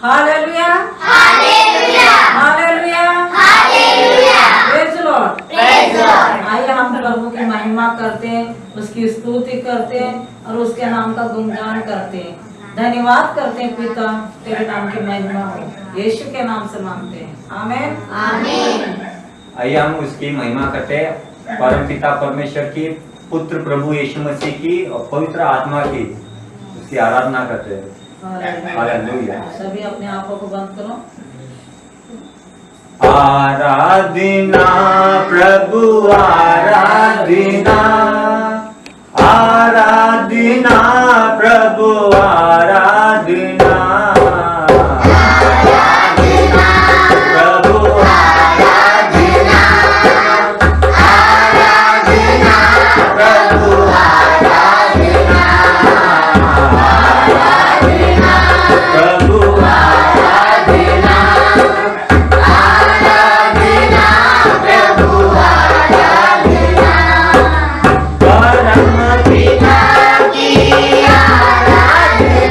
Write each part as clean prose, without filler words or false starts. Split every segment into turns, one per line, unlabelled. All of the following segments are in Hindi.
Hallelujah
hallelujah
hallelujah
hallelujah
praise Lord
praise Lord.
आइए हम प्रभु की महिमा करते हैं, उसकी स्तुति करते हैं और उसके नाम का गुणगान करते हैं। धन्यवाद करते हैं पिता, तेरे नाम की महिमा हो, यीशु के नाम से मांगते हैं, आमीन
आमीन।
आइए हम उसकी महिमा करते हैं, परम पिता परमेश्वर की, पुत्र प्रभु यीशु मसीह की और पवित्र आत्मा की, उसकी आराधना करते हैं। हालेलुया।
सभी अपने आंखों को बंद करो।
आराधना प्रभु आराधना, आराधना प्रभु आराधना, प्रभु आराधना, आराधना प्रभु आराधना, प्रभु आराधना, आराधना प्रभु आराधना, परम पिता की आराधना।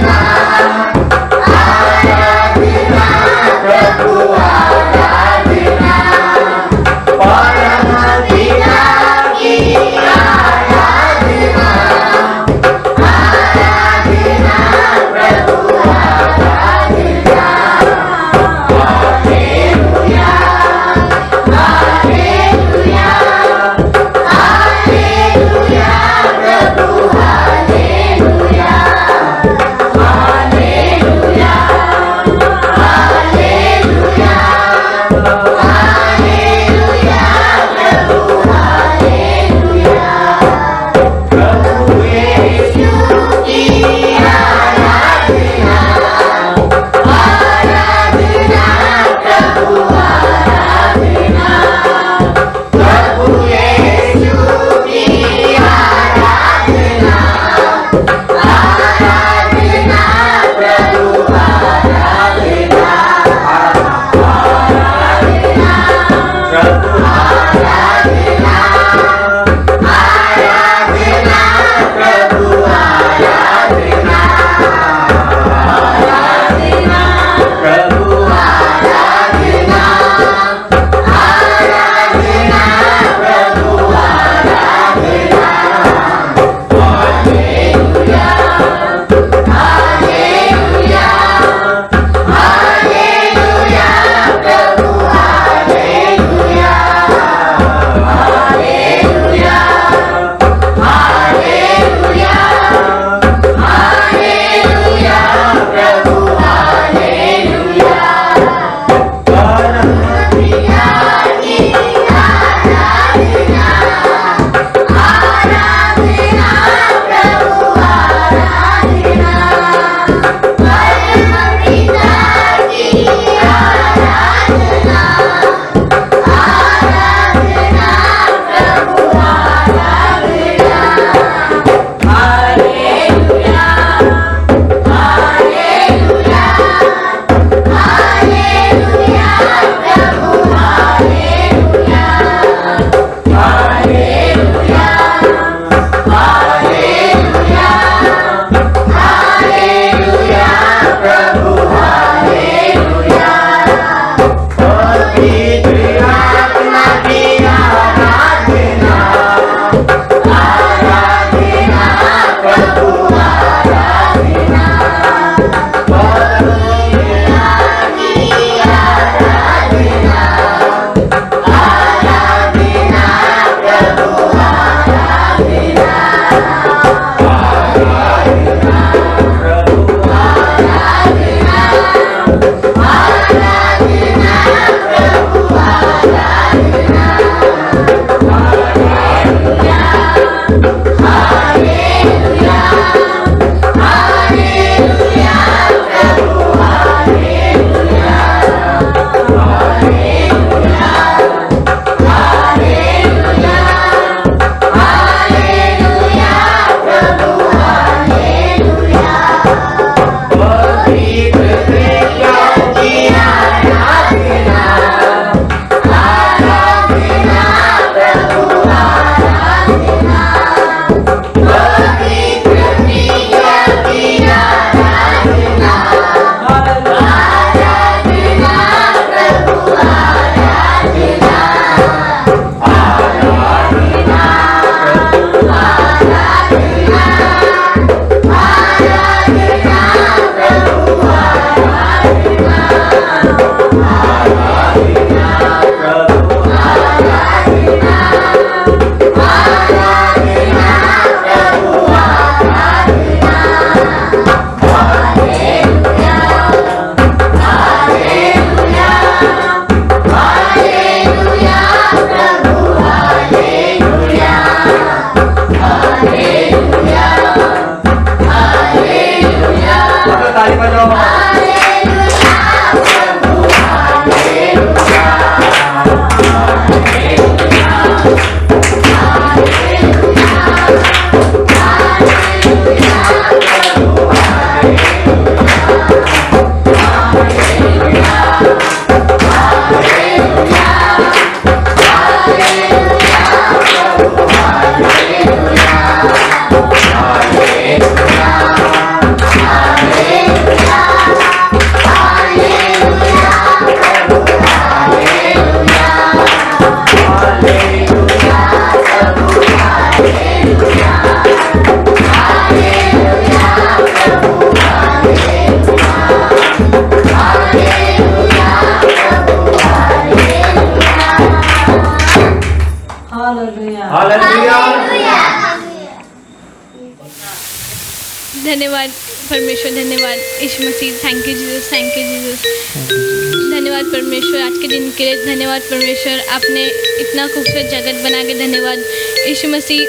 धन्यवाद परमेश्वर, धन्यवाद Yeshu Masih. Thank you Jesus, thank you Jesus. धन्यवाद परमेश्वर आज के दिन के लिए, धन्यवाद परमेश्वर आपने इतना खूबसूरत जगत बना के, धन्यवाद यीशु मसीह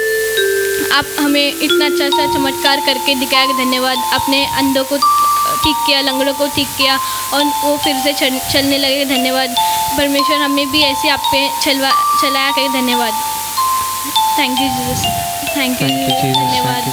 आप हमें इतना अच्छा अच्छा चमत्कार करके दिखाया कि धन्यवाद। आपने अंधों को ठीक किया, लंगड़ों को ठीक किया और वो फिर से चलने लगे, धन्यवाद परमेश्वर। हमें भी ऐसे आप पे चलाया करें, धन्यवाद। Thank you Jesus, thank you Jesus, धन्यवाद।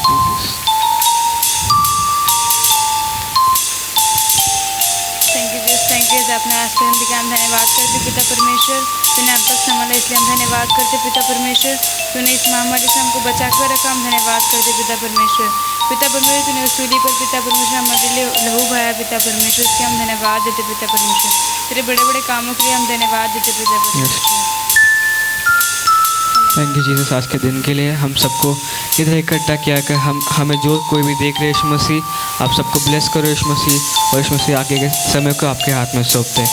Thank you Jesus, thank you. आपने आज के दिन दिखाया, हम धन्यवाद करते पिता परमेश्वर। तूने अब तक संभाला इसलिए हम धन्यवाद करते पिता परमेश्वर। तूने इस महामारी से हमको बचा कर रखा, हम धन्यवाद करते पिता परमेश्वर। पिता परमेश्वर तूने उस सूली पर पिता परमेश्वर हमारे लिए लहू बहाया पिता परमेश्वर, इसके हम धन्यवाद देते पिता परमेश्वर। तेरे बड़े बड़े कामों के लिए हम धन्यवाद देते पिता परमेश्वर।
थैंक यू जीसस आज के दिन के लिए हम सबको इधर इकट्ठा किया कर हमें जो कोई भी देख रहे यीशु मसीह आप सबको ब्लेस करो यीशु मसीह, और यीशु मसीह आगे के समय को आपके हाथ में सौंपते हैं।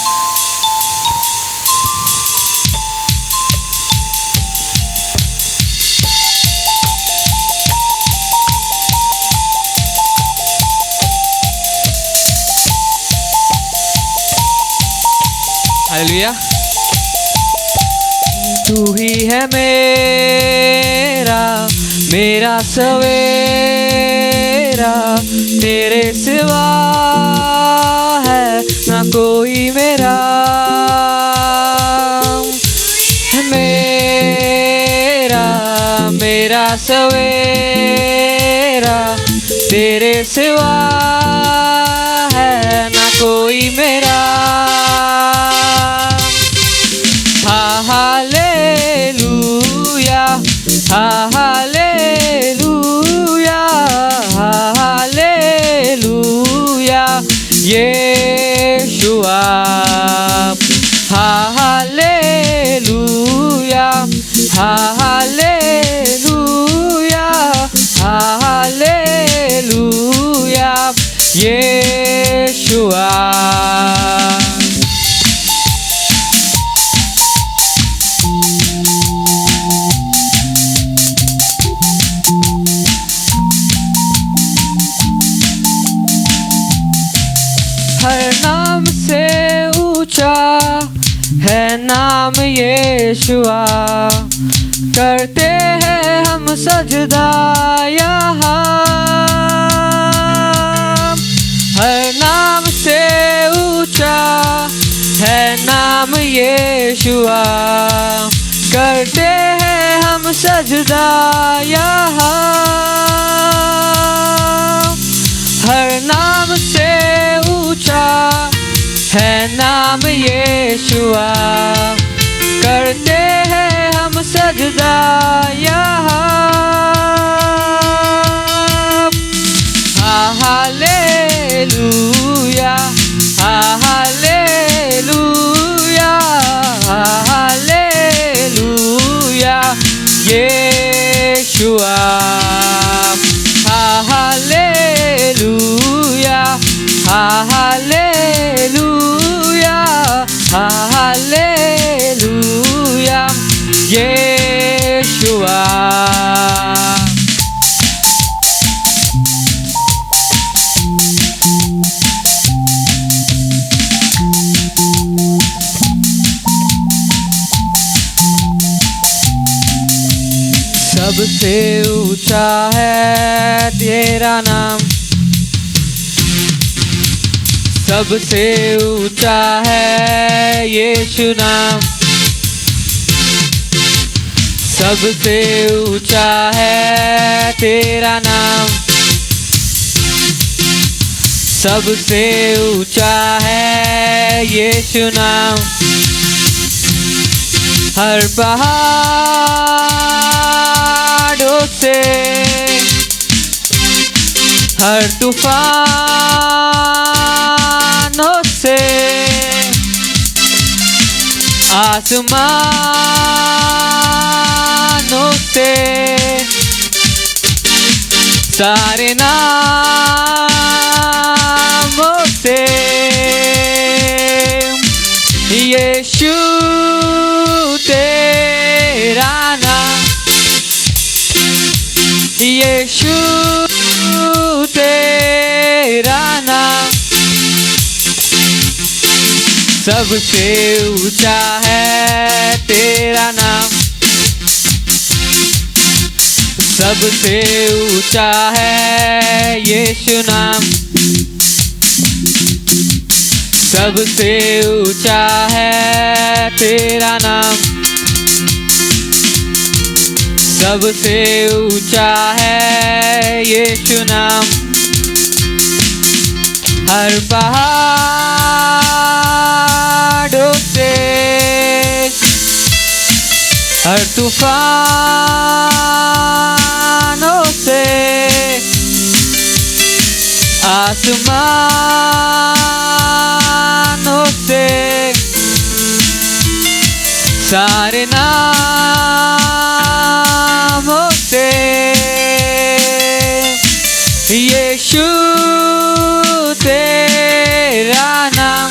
हालेलुया। तू ही है मेरा सवेरा, तेरे सिवा है ना कोई मेरा। मेरा सवेरा, तेरे सिवा है ना कोई मेरा। Hallelujah, hallelujah, hallelujah Yeshua. Hallelujah, hallelujah, hallelujah Yeshua. हर नाम से ऊंचा है नाम यीशुआ, करते हैं हम सजदा यहाँ। हर नाम से ऊंचा है नाम यीशुआ, करते हैं हम सजदा यहाँ। हर नाम से ऊंचा है नाम यीशुआ, करते हैं हम सजदा यहाँ। Hallelujah, hallelujah, hallelujah Yeshua. Hallelujah, hallelujah, hallelujah Yeshua. सबसे ऊंचा है तेरा नाम, सबसे ऊंचा है यीशु नाम, सबसे ऊंचा है तेरा नाम, सबसे ऊंचा है यीशु नाम। हर पहाड़ों से, हर तूफानों से, आसमानों से, सारे नामों से यीशु तेरा नाम, यीशु तेरा सबसे ऊंचा है तेरा नाम, सबसे ऊंचा है यीशु नाम, सबसे ऊंचा है तेरा नाम, सबसे ऊंचा है यीशु नाम। हर पहाड़ों से, हर तूफानों से, आसमानों से, सारे नामों से यीशु तेरा नाम,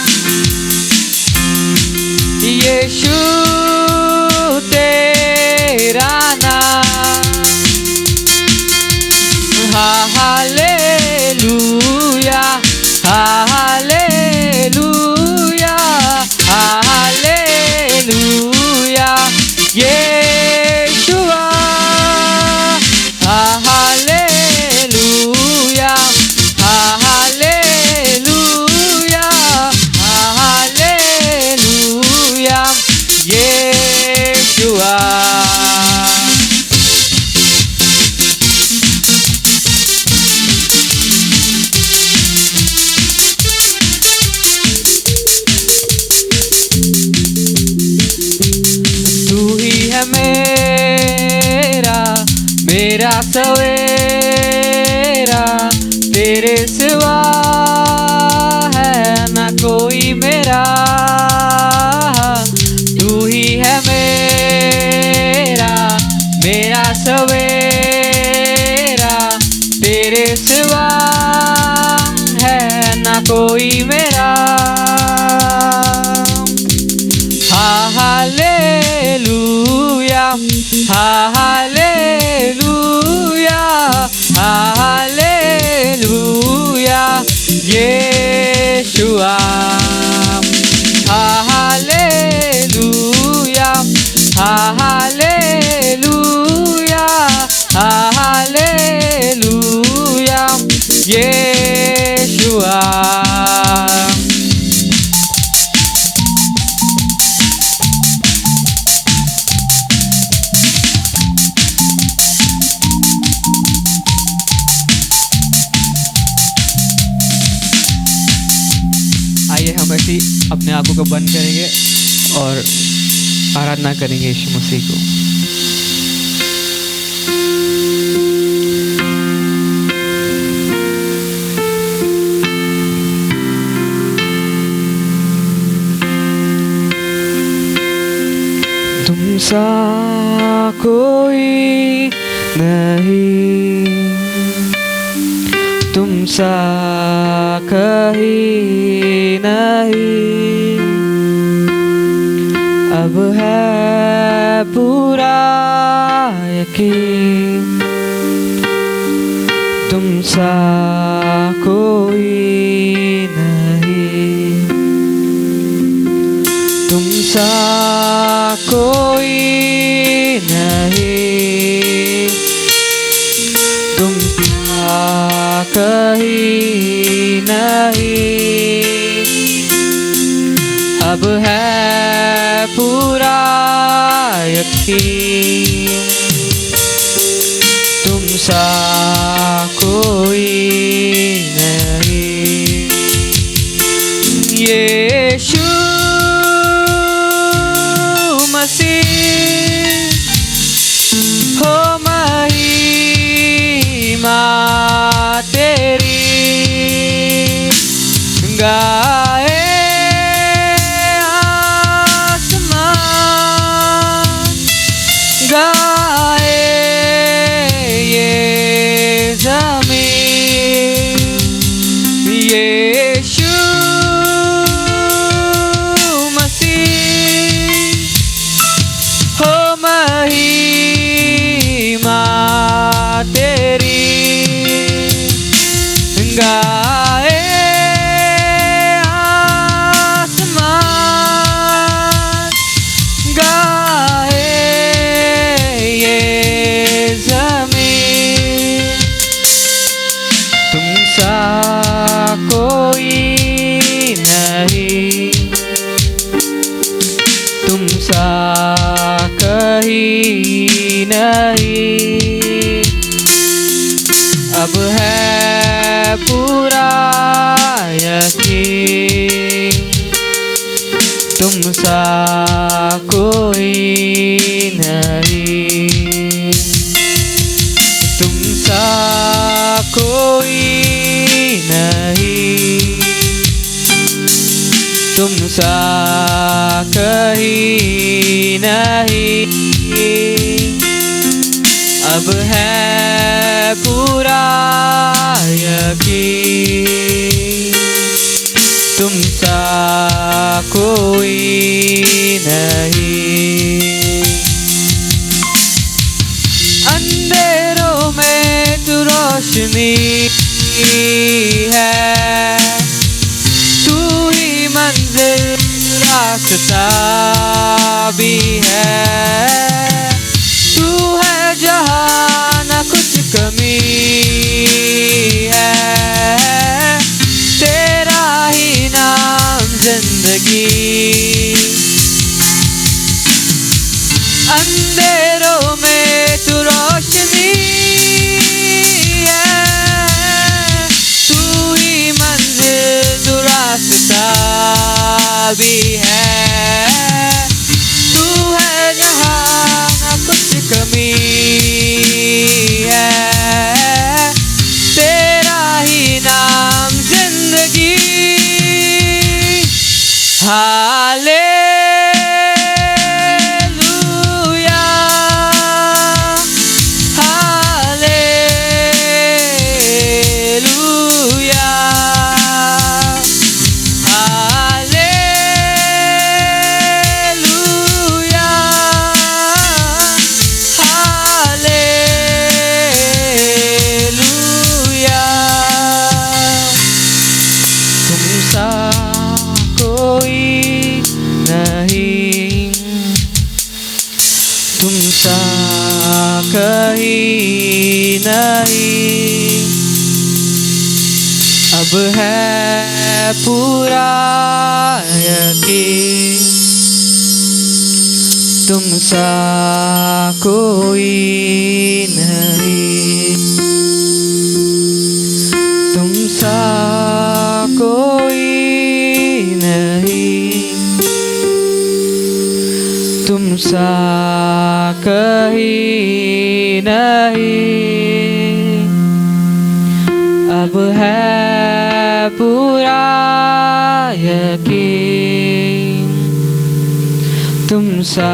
यीशु तेरा नाम। Hallelujah, hallelujah, hallelujah Yeshua, hallelujah, hallelujah, hallelujah Yeshua. मेरा सवेरा, तेरे सिवा है ना कोई मेरा, तू ही है मेरा सवेरा, तेरे सिवा है ना कोई मेरा। Hallelujah, hallelujah, hallelujah Yeshua, hallelujah, hallelujah, hallelujah Yeshua. आइए हम ऐसे ही अपने आंखों को बंद करेंगे और आराधना करेंगे यीशु मसीह को। तुम सा कोई नहीं, तुम सा कहीं नहीं, अब है पूरा यकीन, तुम सा कोई नहीं, तुम सा कोई नहीं, तुम सा कहीं नहीं, अब है पूरा यकीन, तुम सा कोई नहीं। यीशु मसीह हो महिमा तेरी, गाए आसमान, गाए ये ज़मीन, यीशु मसीह हो महिमा तेरी, गाए आसमान, यकीन तुम सा कोई नहीं, तुम सा कोई नहीं, तुम सा कहीं नहीं। अब है पूरा यकीन तुम सा कोई नहीं। अंधेरों में तू रोशनी है, तू ही मंजिल रास्ता भी है, तू है जहाँ न कुछ कमी है, तेरा ही नाम जिंदगी। अंधेरों में तू रोशनी है, तू ही मंजिल तू रास्ता भी है, तू है जहाँ न कुछ कमी है, तेरा ही नाम जिंदगी। Hallelujah, hallelujah, hallelujah, hallelujah. तुम सा कोई नहीं, तुम सा कहीं नहीं। अब है पूरा यकीन तुम सा कोई नहीं, तुम सा कोई नहीं, तुम सा कहीं नहीं। अब है पूरा यकीन तुम सा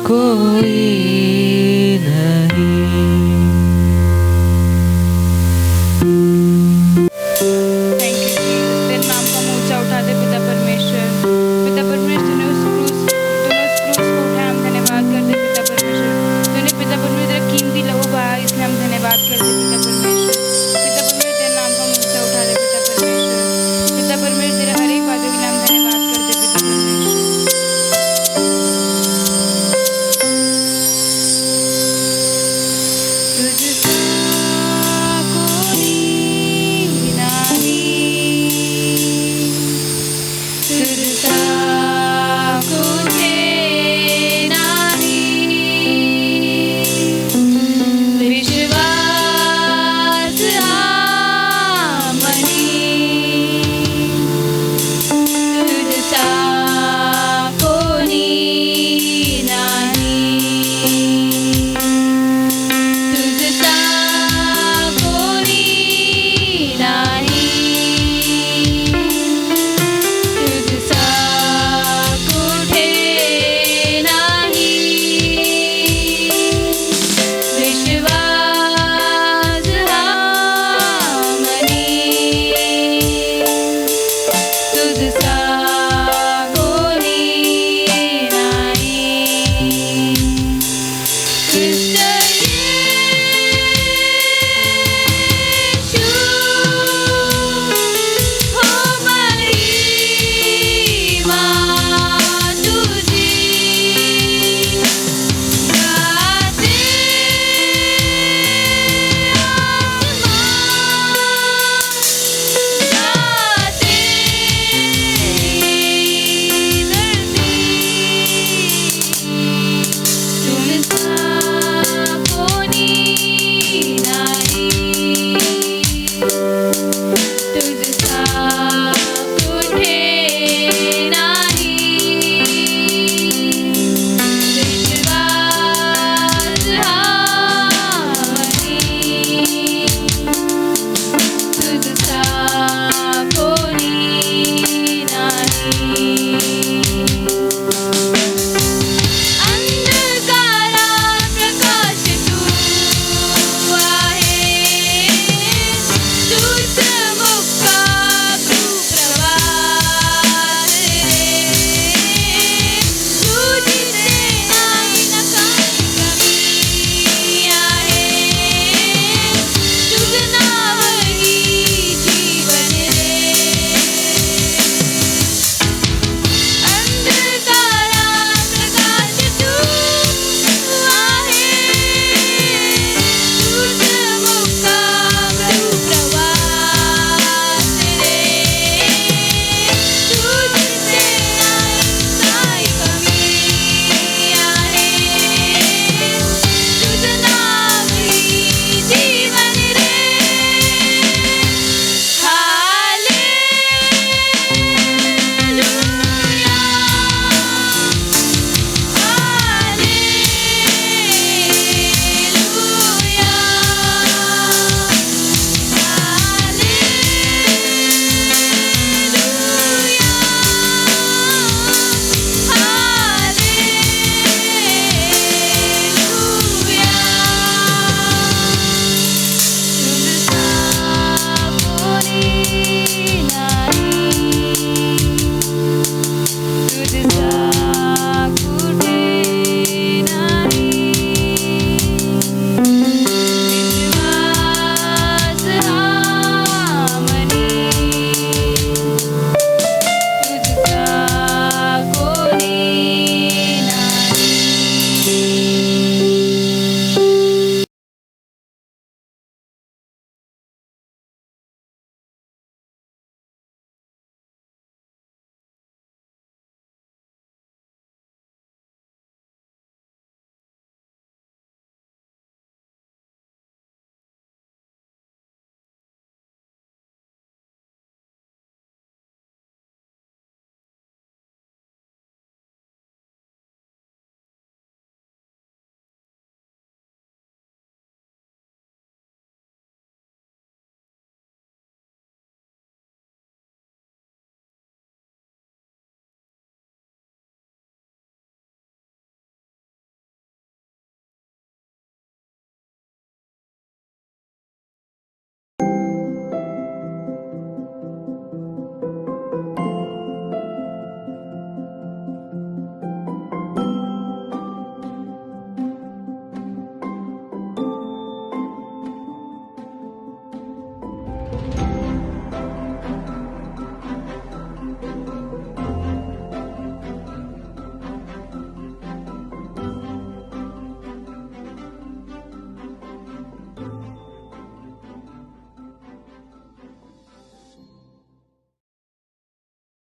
कोई नहीं।
Thank you Jesus. तेरे नाम का हम ऊंचा उठाते पिता परमेश्वर। पिता परमेश्वर तूने उस क्रूस को उठाया, हम धन्यवाद करते पिता परमेश्वर। तूने पिता परमेश्वर तेरा कीमती लहू बहाया, इसलिए हम धन्यवाद करते पिता परमेश्वर। पिता परमेश्वर तेरे नाम का हम ऊंचा उठाते पिता परमेश्वर। पिता परमेश्वर तेरे हर एक बातों के लिए हम धन्यवाद करते पिता परमेश्वर।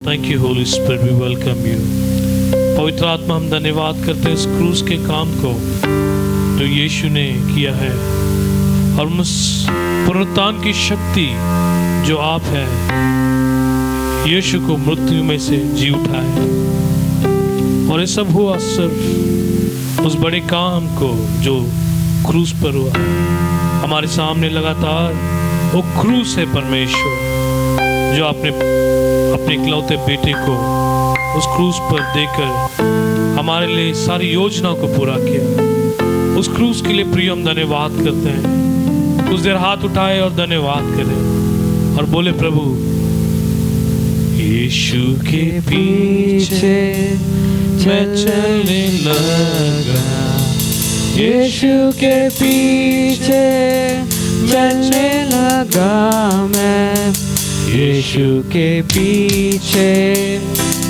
Thank you Holy Spirit, we welcome you. पवित्र आत्मा, हम धन्यवाद करते हैं इस क्रूस के काम को जो यीशु ने किया है, और उस पुनरुत्थान की शक्ति जो आप है, यीशु को मृत्यु में से जी उठाए। और ये सब हुआ सिर्फ उस बड़े काम को जो क्रूस पर हुआ। हमारे सामने लगातार वो क्रूस है परमेश्वर, जो आपने अपने इकलौते बेटे को उस क्रूस पर देकर हमारे लिए सारी योजना को पूरा किया। उस क्रूस के लिए प्रिय हम धन्यवाद करते हैं। कुछ देर हाथ उठाए और धन्यवाद करें और बोले, प्रभु यीशु के पीछे मैं चलने लगा,
यीशु के पीछे चलने लगा मैं, यीशु के पीछे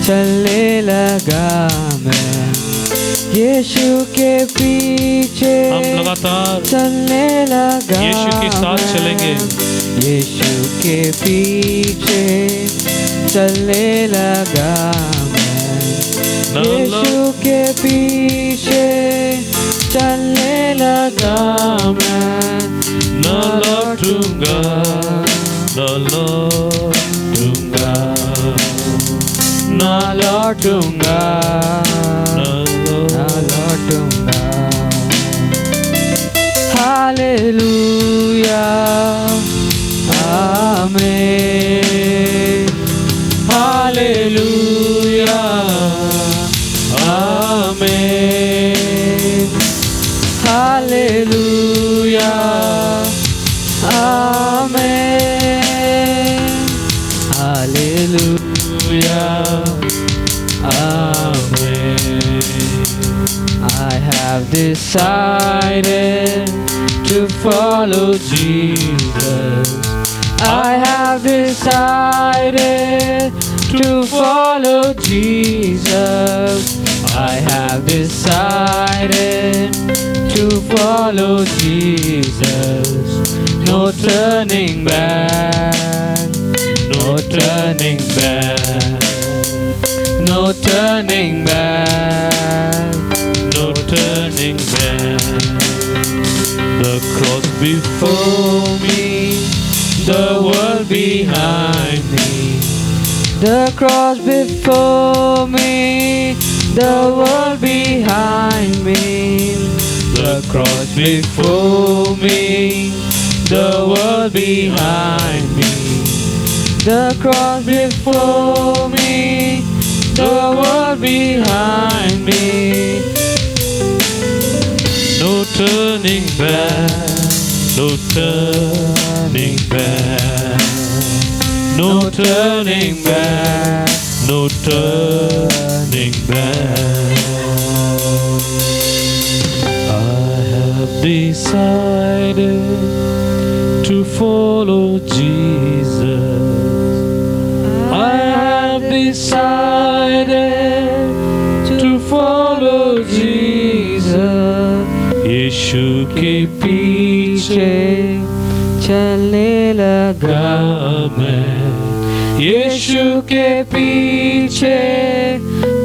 चलने लगा मैं, यीशु के पीछे
हम लगातार
चलने लगा
यीशु के साथ चलेंगे।
यीशु के पीछे चलने लगा मैं, यीशु के पीछे चलने लगा मैं,
न लौटूंगा, न लौटूंगा,
ना लौटूंगा,
न
लौटूंगा। हालेलुया, आमीन, हालेलुया, आमीन, हालेलुया, आमीन, hallelujah, amen. I have decided to follow Jesus. I have decided to follow Jesus. I have decided to follow Jesus. No turning back, no turning back, no turning back,
no turning back. The cross before me,
the world behind me. The cross before me, the world behind me. The cross before me, the world behind me. The cross before me, the world behind me.
no turning back, no turning back, no turning back, no turning back. I have decided to follow Jesus. I have decided to follow Jesus. यीशु के पीछे
चलने लगा
मैं,
यीशु के पीछे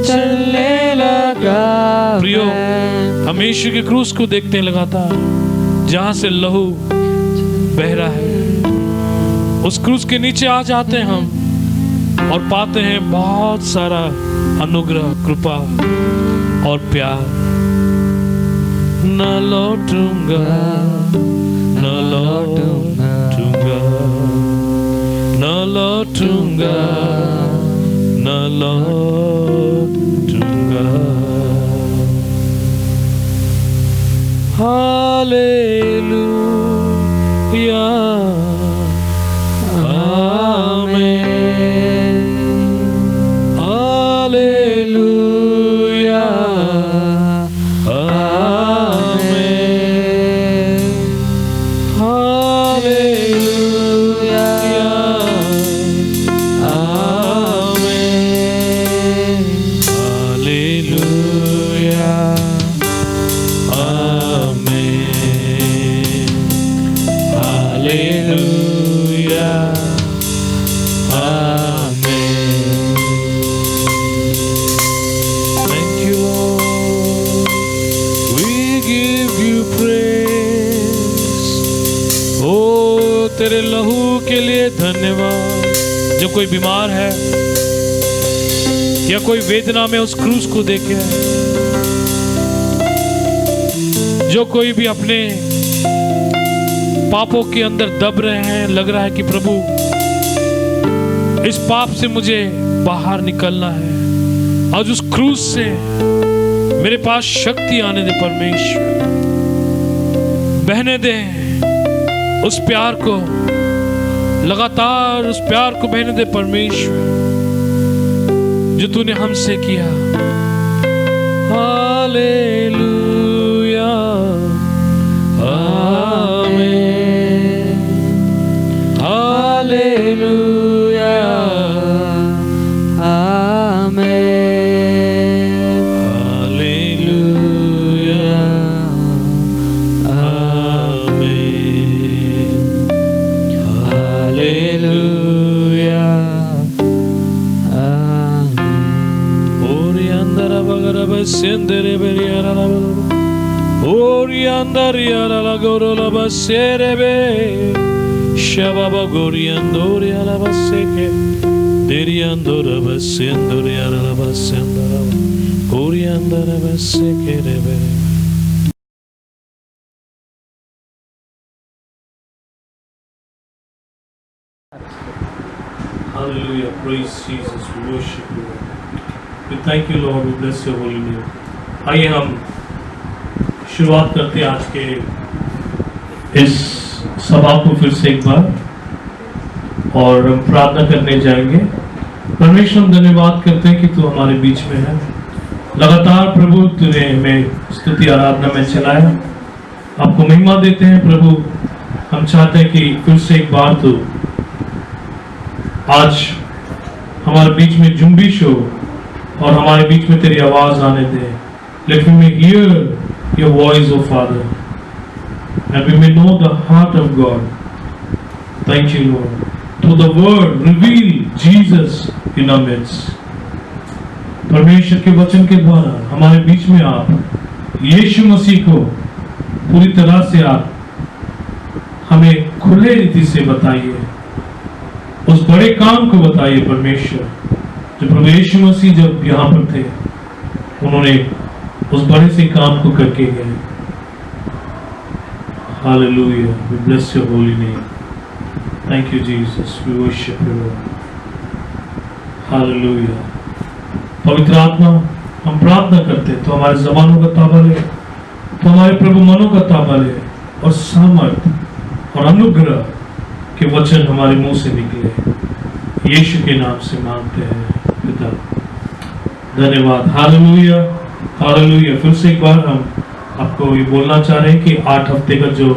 चलने लगा
प्रियो,
मैं।
हम यीशु के क्रूस को देखते हैं लगातार, जहां से लहू बह रहा है। उस क्रूस के नीचे आ जाते हैं हम और पाते हैं बहुत सारा अनुग्रह, कृपा और प्यार। न लौटूंगा, न लौटूंगा, न लौटूंगा, न लौटूंगा। हालेलुया, आमीन, हालेलुया, आमीन, हालेलुया, आमीन, हालेलुया, आमीन, हालेलुया। जो कोई बीमार है या कोई वेदना में उस क्रूस को देखे, जो कोई भी अपने पापों के अंदर दब रहे हैं, लग रहा है कि प्रभु इस पाप से मुझे बाहर निकलना है, आज उस क्रूस से मेरे पास शक्ति आने दे परमेश्वर, बहने दे उस प्यार को, लगातार उस प्यार को बहने दे परमेश्वर जो तूने हमसे किया। हालेलुया आमीन,
हालेलुया आमीन,
हालेलुया आमीन,
हालेलुया
ओरियंदरा बगरा बसेंदरे बेरियारा ओरियंदरियारा लागोरोला बसेरेबे Shababa Goriandori Alabaseke, Deriandora Basendori Alabasendara, Goriandara Baseke. Hallelujah, praise Jesus, we worship you. We thank you, Lord, we bless your holy name. आइए हम शुरुआत करते हैं आज के इस सभा को फिर से एक बार, और हम प्रार्थना करने जाएंगे। परमेश्वर, हम धन्यवाद करते हैं कि तू हमारे बीच में है। लगातार प्रभु तूने हमें स्तुति आराधना में चलाया, आपको महिमा देते हैं प्रभु। हम चाहते हैं कि फिर से एक बार तू आज हमारे बीच में जुम्बिश हो और हमारे बीच में तेरी आवाज आने दे। Let me hear your voice, O Father, and we may know the heart of God. Thank you, Lord. Through the word, reveal Jesus in our midst. परमेश्वर के वचन के द्वारा हमारे बीच में आप यीशु मसीह को पूरी तरह से आप हमें खुले रीति से बताइए, उस बड़े काम को बताइए परमेश्वर, जो प्रभु यीशु मसीह जब यहाँ पर थे उन्होंने उस बड़े से काम को करके गए। Hallelujah, we bless your holy name. Thank you, Jesus. We worship you, Lord. Hallelujah. पवित्र आत्मा, हम प्रार्थना करते हैं तो हमारे ज़बानों का ताबा ले, तो हमारे प्रभु मनों का ताबा ले, और सामर्थ और अनुग्रह के वचन हमारे मुंह से निकले। यीशु के नाम से मांगते हैं पिता, धन्यवाद। Hallelujah, hallelujah. फिर से एक बार हम आपको ये बोलना चाह रहे हैं कि 8 हफ्ते का जो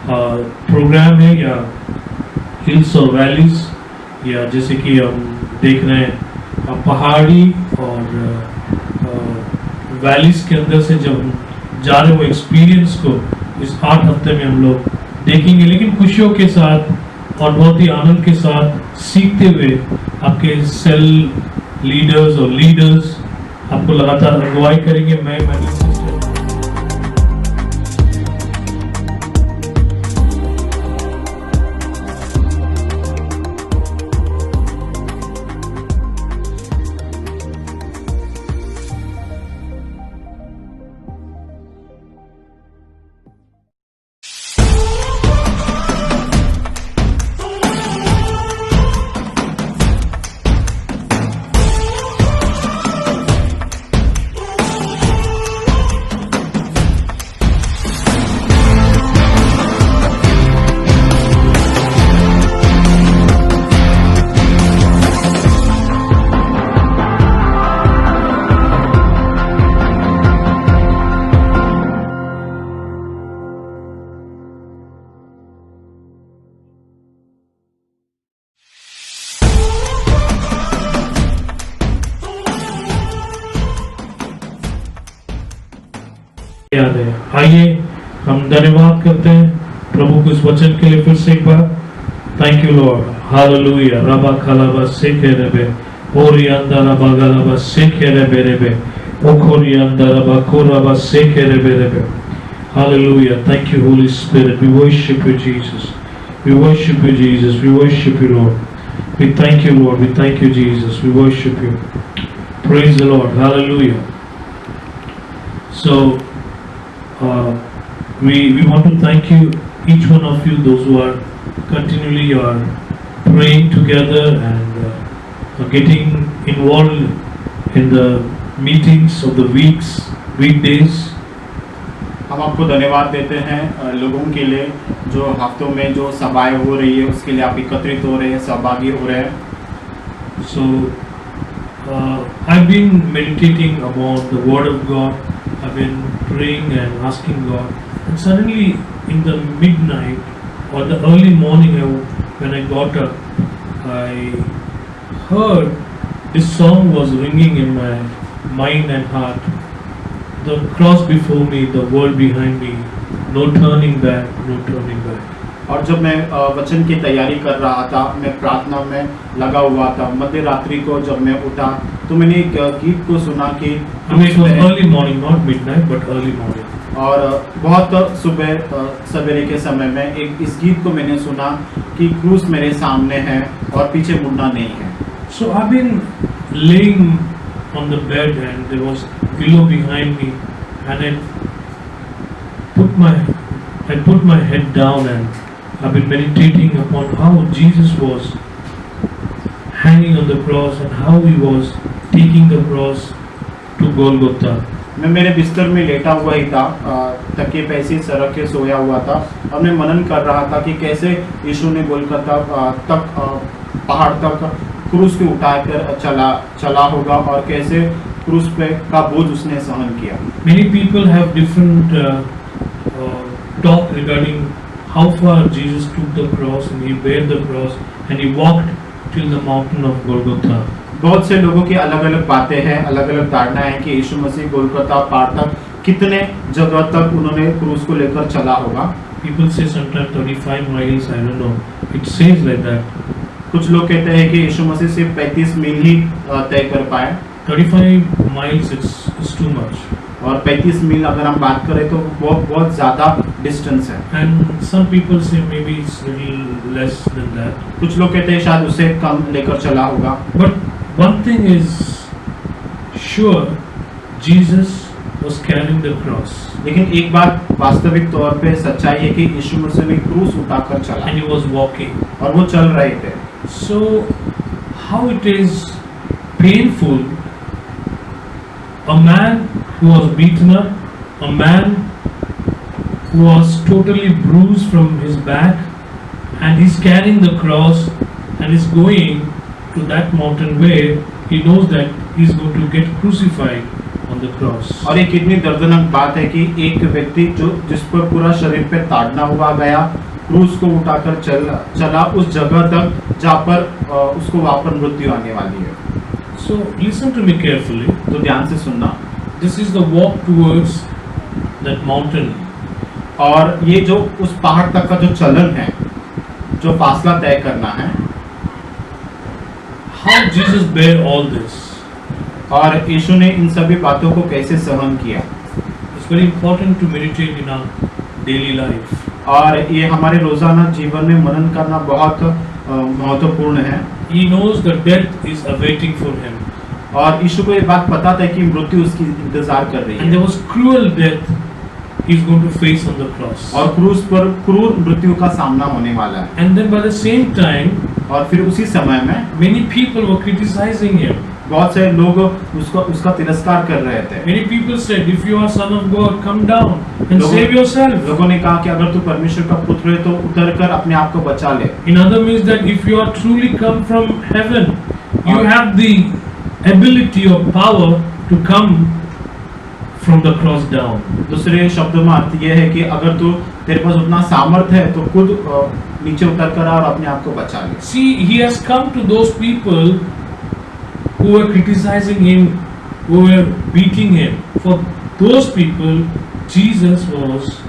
प्रोग्राम है, या हिल्स और वैलीज, या जैसे कि हम देख रहे हैं पहाड़ी और वैलीज के अंदर से जब हम जा रहे हैं, वो एक्सपीरियंस को इस 8 हफ्ते में हम लोग देखेंगे, लेकिन खुशियों के साथ और बहुत ही आनंद के साथ सीखते हुए। आपके सेल लीडर्स और लीडर्स आपको लगातार अगुवाई करेंगे। मैं याद है। आइए हम धन्यवाद करते हैं प्रभु को इस वचन के लिए फिर से एक बार। Thank you Lord. हालेलुया। रबा खलाबा सेखे रेबे ओरी अंदर बगलबा सेखे रेबे रेबे ओखोरी अंदर बकोरबा सेखे रेबे रेबे। Hallelujah. Thank you Holy Spirit. We worship you Jesus, we worship you Jesus, we worship you Lord. We thank you, Lord. We thank you, Jesus. We worship you. Praise the Lord. Hallelujah. So, we want to thank you, each one of you, those who are continually praying together and getting involved in the meetings of the weekdays.
हम आपको धन्यवाद देते हैं लोगों के लिए जो हफ्तों में जो सभाएं हो रही है उसके लिए आप एकत्रित हो रहे हैं, सहभागी हो रहे हैं.
So, I've been meditating about the Word of God. I've been praying and asking God. And suddenly, in the midnight or the early morning, when I got up, I heard this song was ringing in my mind and heart. The cross before me, the world behind me, no turning back, no turning back.
और जब मैं वचन की तैयारी कर रहा था, मैं प्रार्थना में लगा हुआ था, मध्य रात्रि को जब मैं उठा तो मैंने एक गीत को सुना कि
it was early morning, not midnight, but early morning.
और बहुत सुबह सवेरे के समय में इस गीत को मैंने सुना कि क्रूस मेरे सामने है और पीछे मुड़ना नहीं है.
So I've been laying on the bed and there was pillow behind me and I put my head down and I've been meditating upon how Jesus was hanging on the cross and how he was taking the cross to Golgotha.
मैं मेरे बिस्तर में लेटा हुआ ही था, तकिए पे ऐसे सरक के सोया हुआ था और मैं मनन कर रहा था कि कैसे यीशु ने गोलगोथा तक पहाड़ तक क्रूस पे उठाकर चला होगा और कैसे क्रूस पे का बोझ उसने सहन किया.
Many people have different talk regarding how far Jesus took the cross and he bare the cross and he walked till the mountain of Golgotha.
बहुत से लोगों की अलग अलग बातें हैं, अलग अलग धारणा है कि यीशु मसीह गोलगोथा पहाड़ तक कितने जगह तक उन्होंने क्रूस को लेकर चला होगा.
People say sometimes 35 miles, I don't know. It says like that.
कुछ लोग कहते हैं कि यीशु मसीह सिर्फ 35 मील ही तय कर पाए.
35 miles is too much.
और 35 मील अगर हम बात करें तो वो बहुत ज़्यादा डिस्टेंस है.
And some people say maybe it's little less than that.
कुछ लोग कहते हैं शायद उससे कम लेकर चला होगा.
But one thing is sure, Jesus was carrying the cross.
लेकिन एक बात वास्तविक तौर पे सच्चाई है कि यीशु मसीह ने क्रूस उठाकर चला.
And he was walking.
और वो चल रहे थे.
So how it is painful, a man who was beaten up, a man who was totally bruised from his back, and he's carrying the cross and is going to that mountain where he knows that he's going to get crucified on the cross.
और ये कितनी दर्दनाक बात है कि एक व्यक्ति जिस पर पूरा शरीर पे ताड़ना हुआ गया, क्रूस को उठाकर चला उस जगह तक जहाँ पर उसको वहाँ पर मृत्यु आने वाली है.
So listen to me carefully.
तो ध्यान से सुनना.
This is the walk towards that mountain.
और ये जो उस पहाड़ तक का जो चलन है, जो फासला तय करना है.
How Jesus bare all this.
और यीशु ने इन सभी बातों को कैसे सहन किया.
It's very important to meditate in our daily life.
और ये हमारे रोजाना जीवन में मनन करना बहुत महत्वपूर्ण है.
He knows the death is awaiting for him.
और यीशु को ये बात पता था कि मृत्यु उसकी इंतजार कर रही
And
है.
there was cruel death he's going to face on the cross.
और क्रूस पर क्रूर मृत्यु का सामना होने वाला है.
And then by the same time,
और फिर उसी समय में
many people were criticizing him.
बहुत से लोग उसका तिरस्कार कर रहे थे.
Many people said, if you are son of God, come down and save yourself.
लोगों ने कहा कि अगर तू परमेश्वर का पुत्र है तो उतरकर अपने आप को बचा ले.
In other means that if you are truly come from heaven, you have the ability or power to come from the cross down.
दूसरे शब्दों में अर्थ ये है कि अगर तू तेरे पास उतना सामर्थ्य है तो खुद नीचे उतर कर और अपने आप को बचा ले.
See, he has come to those people who were criticizing him, who were beating him. For those people, Jesus was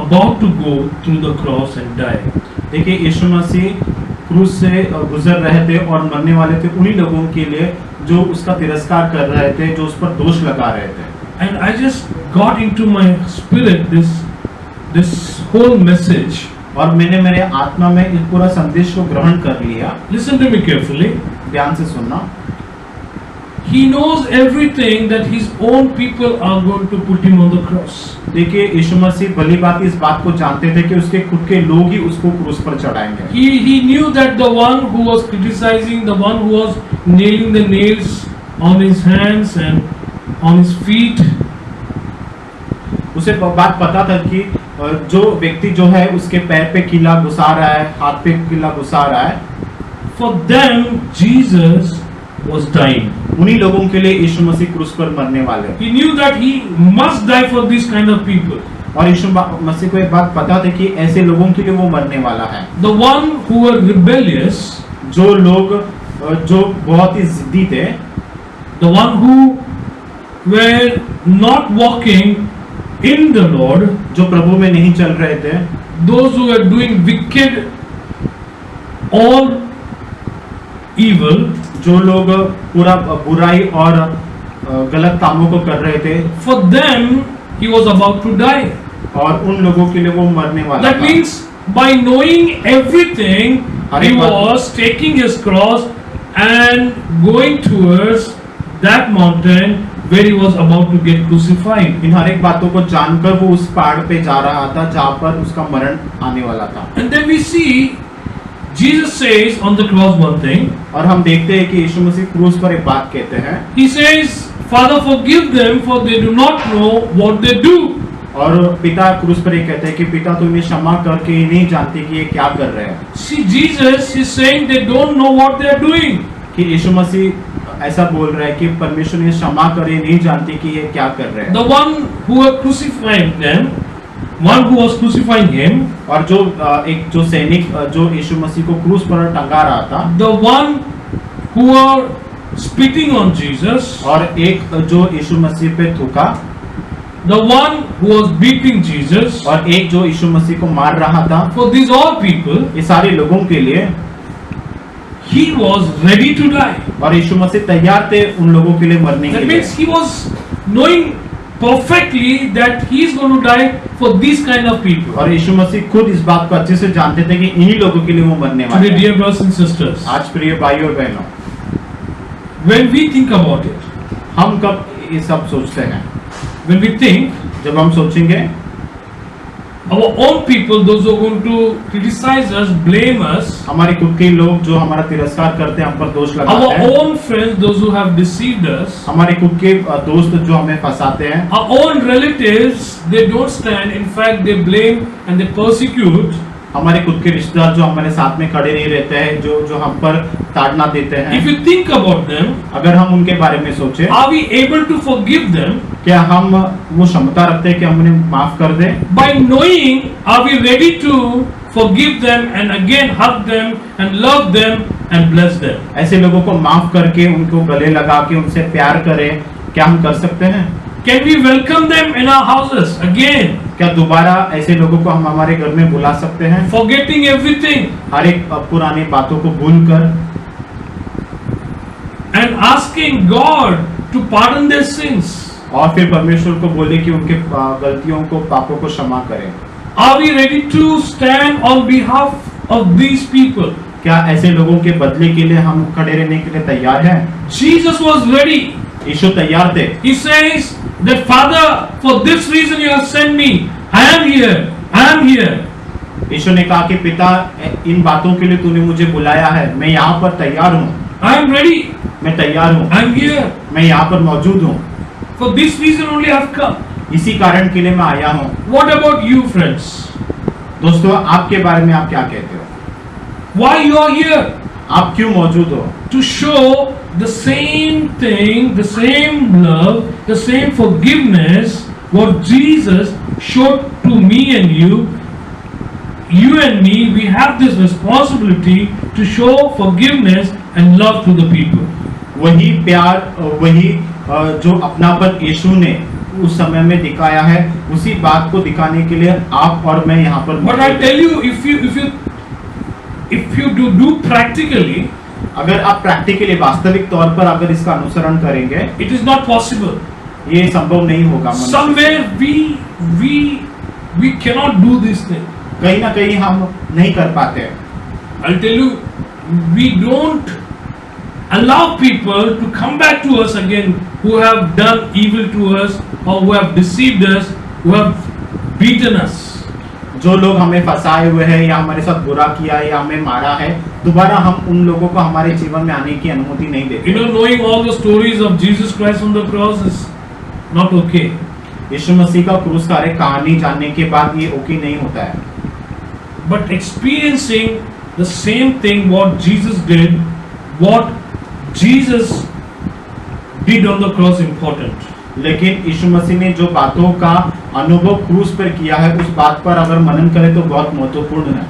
about to go through the cross and die.
देखिए यीशु मसीह क्रूस से गुजर रहे थे और मरने वाले थे उन्हीं लोगों के लिए जो उसका तिरस्कार कर रहे थे, जो उस पर दोष लगा रहे थे.
And I just got into my spirit this whole message
और मैंने मेरे आत्मा में इस पूरा संदेश को ग्रहण कर लिया।
Listen to me carefully.
ध्यान से सुनना।
He knows everything that his own people are going to put him on the cross.
देखिए यीशु मसीह भली बात इस बात को जानते थे कि उसके खुद के लोग ही उसको क्रूस पर चढ़ाएंगे।
He knew that the one who was criticizing, the one who was nailing the nails on his hands and on his feet,
उसे बात पता था कि जो व्यक्ति जो है उसके पैर पे कीला घुसा रहा है, हाथ पे कीला घुसा रहा है,
for them Jesus was dying.
उन्हीं लोगों के लिए यीशु मसीह क्रूस पर मरने वाले।
He knew that he must die for this kind of people.
और यीशु मसीह को एक बात पता था कि ऐसे लोगों के लिए वो मरने वाला है।
The one who were rebellious,
जो लोग जो बहुत ही जिद्दी थे,
the one who were not walking in the Lord,
जो प्रभु में नहीं चल रहे थे,
those who were doing wicked, all evil,
जो लोग पूरा बुराई और गलत कामों को कर रहे थे,
for them he was about to die.
और उन लोगों के लिए वो मरने वाला
That
था।
means by knowing everything, he was taking his cross and going towards that mountain where he was about to get crucified.
इन हर एक बातों को जानकर वो उस पहाड़ पे जा रहा था जहाँ पर उसका मरण आने वाला था।
And then we see Jesus says on the cross one thing.
और हम देखते हैं कि यीशु मसीह क्रूस पर एक बात कहते हैं।
He says, Father, forgive them, for they do not know what they do.
और पिता क्रूस पर ये कहते हैं कि पिता तुम इन्हें क्षमा करके ये नहीं जानते कि ये क्या कर रहे हैं।
See, Jesus is saying they don't know what they are doing.
कि यीशु मसीह ऐसा बोल रहा है कि परमेश्वर ने क्षमा करे, नहीं जानते कि ये क्या कर रहे हैं।
The one who were crucifying them, one who was crucifying him,
और जो एक जो सैनिक जो यीशु मसीह को क्रूस पर टंगा रहा था,
the one who were spitting on Jesus,
और एक जो यीशु मसीह पे थूका,
the one who was beating Jesus,
और एक जो यीशु मसीह को मार रहा था,
for these all people,
ये सारे लोगों के लिए
he was ready to die.
और यीशु मसीह तैयार थे उन लोगों के लिए मरने के
That
लिए।
means he was knowing perfectly that he is going to die for these kind of people.
और यीशु मसीह खुद इस बात को अच्छे से जानते थे कि इन्हीं लोगों के लिए वो मरने वाले
Today,
हैं।
dear brothers and sisters,
आज प्रिय भाई और बहनों,
when we think about it,
हम कब ये सब सोचते हैं?
when we think,
जब हम सोचेंगे
our own people, those who are going to criticize us, blame us,
हमारे खुद के लोग जो हमारा तिरस्कार करते हैं, हम पर दोष लगाते
our
हैं,
own friends, those who have deceived us,
हमारे खुद के दोस्त जो हमें फंसाते हैं,
our own relatives, they don't stand. In fact, they blame and they persecute.
हमारे खुद के रिश्तेदार जो हमारे साथ में खड़े नहीं रहते हैं, जो हम पर ताड़ना देते हैं,
If you think about them,
अगर हम उनके बारे में सोचें,
are we able to forgive them?
क्या हम वो क्षमता रखते हैं कि हम उन्हें माफ कर दें?
By knowing, are we ready to forgive them and again hug them and love them and bless them?
ऐसे लोगों को माफ करके उनको गले लगा के उनसे प्यार करें, क्या हम कर सकते हैं?
Can we welcome them in our houses again,
क्या दोबारा ऐसे लोगों को हम हमारे घर में बुला सकते हैं?
forgetting everything
हर एक पुरानी बातों को भूलकर
and asking God to pardon their sins?
और फिर परमेश्वर को बोले कि उनके गलतियों को, पापों को क्षमा करें।
Are we ready to stand on behalf of these people?
क्या ऐसे लोगों के बदले के लिए हम खड़े रहने के लिए तैयार हैं?
Jesus was ready.
यीशु तैयार थे।
He says that, Father, for this reason you have sent me. I am here. I am here.
यीशु ने कहा कि पिता इन बातों के लिए तूने मुझे बुलाया है, मैं यहाँ पर तैयार हूँ,
I am ready.
मैं तैयार हूँ,
I am here.
मैं यहाँ पर मौजूद हूँ,
For this reason only I have come.
इसी कारण के लिए मैं आया हूँ।
What about you, friends?
दोस्तों, आपके बारे में आप क्या कहते हो?
Why you are here?
आप क्यों मौजूद हो?
To show the same thing, the same love, the same forgiveness what Jesus showed to me and you. You and me, we have this responsibility to show forgiveness and love to the people.
वही प्यार, वही जो अपनापन यीशु ने उस समय में दिखाया है, उसी बात को दिखाने के लिए आप और मैं यहाँ पर
But I tell you, if you do practically,
अगर आप प्रैक्टिकली वास्तविक तौर पर अगर इसका अनुसरण करेंगे,
it is not possible.
ये संभव नहीं होगा।
Somewhere we cannot do this thing.
कहीं ना कहीं हम नहीं कर पाते हैं।
I'll tell you, we don't allow people to come back to us again who have done evil to us or who have deceived us, who have beaten us.
जो लोग हमें फंसाए हुए हैं या हमारे साथ बुरा किया या हमें मारा है, दोबारा हम उन लोगों को हमारे जीवन में आने की अनुमति नहीं देते।
You know, knowing all the stories of Jesus Christ on the cross is not okay.
यीशु मसीह का क्रूस का एक कहानी जानने के बाद ये ओके नहीं होता है,
But experiencing the same thing what Jesus did, what Jesus did on the cross important.
लेकिन यीशु मसीह ने जो बातों का अनुभव क्रूस पर किया है उस बात पर अगर मनन करें तो बहुत महत्वपूर्ण है।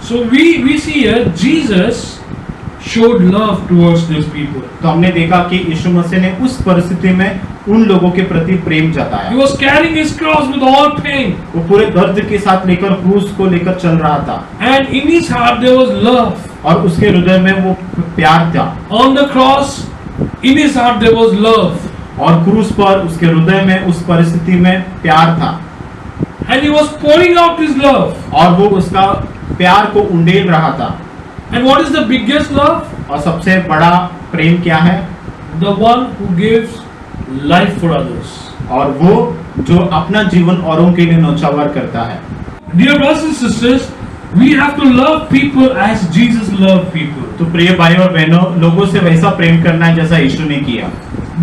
So we see here Jesus showed love towards these people.
तो हमने देखा कि यीशु मसीह ने उस परिस्थिति में उन लोगों के प्रति प्रेम जताया।
He was carrying his cross with all pain,
वो पूरे दर्द के साथ लेकर क्रूस को लेकर चल रहा था
and in his heart there was love.
और उसके हृदय में वो प्यार था
On the cross, in his heart there was love,
और क्रूस पर उसके हृदय में उस परिस्थिति में प्यार था
and he was pouring out his love.
और वो उसका प्यार को उंडेल रहा था।
And what is the biggest love?
और सबसे बड़ा प्रेम क्या है?
The one who gives life for others.
और वो जो अपना जीवन औरों के लिए न्यौछावर करता है।
Dear brothers and sisters, we have to love people as Jesus loved people.
तो प्रिय भाई और बहनों, लोगों से वैसा प्रेम करना है जैसा यीशु ने किया।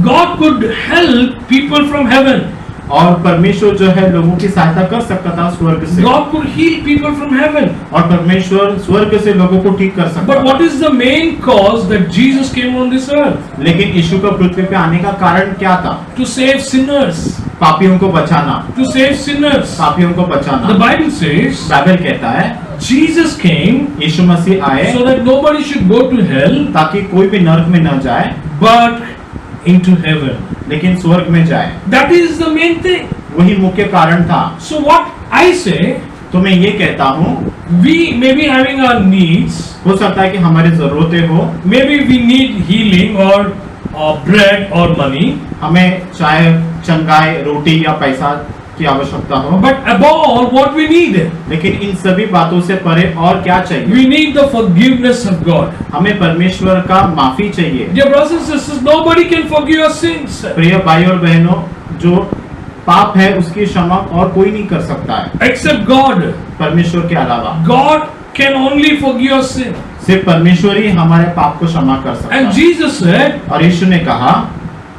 God could help people from heaven.
और परमेश्वर जो है लोगों की सहायता कर सकता था स्वर्ग से,
God could heal people from heaven.
और परमेश्वर स्वर्ग से लोगों को ठीक कर सकता
But what
था।
is the main cause that Jesus came on this earth?
लेकिन यीशु का पृथ्वी पे आने का कारण क्या था?
To save sinners.
पापियों को बचाना,
To save sinners.
पापियों को
The
बचाना।
Bible says
बाइबल कहता है
Jesus came
यीशु मसीह आए
so that nobody should go to hell
ताकि कोई भी नरक में न जाए
but into heaven.
लेकिन स्वर्ग में जाए।
That is the main thing.
वही मुख्य कारण था।
So what I say,
तो मैं ये कहता हूँ,
we may be having our needs,
हो सकता है कि हमारी जरूरतें हो,
maybe we need healing or bread or money,
हमें चाहे चंगाई, रोटी या पैसा की आवश्यकता हो,
but above all what we need,
लेकिन इन सभी बातों से परे और क्या चाहिए?
we need the forgiveness of God.
हमें परमेश्वर का माफी चाहिए।
Dear brothers and sisters, nobody can forgive your sins
प्रिय भाई और बहनों, जो पाप है उसकी क्षमा और कोई नहीं कर सकता है
except God.
परमेश्वर के अलावा।
God can only forgive your sin.
सिर्फ परमेश्वर ही हमारे पाप को क्षमा कर सकता
And
है।
Jesus said,
और यीशु ने कहा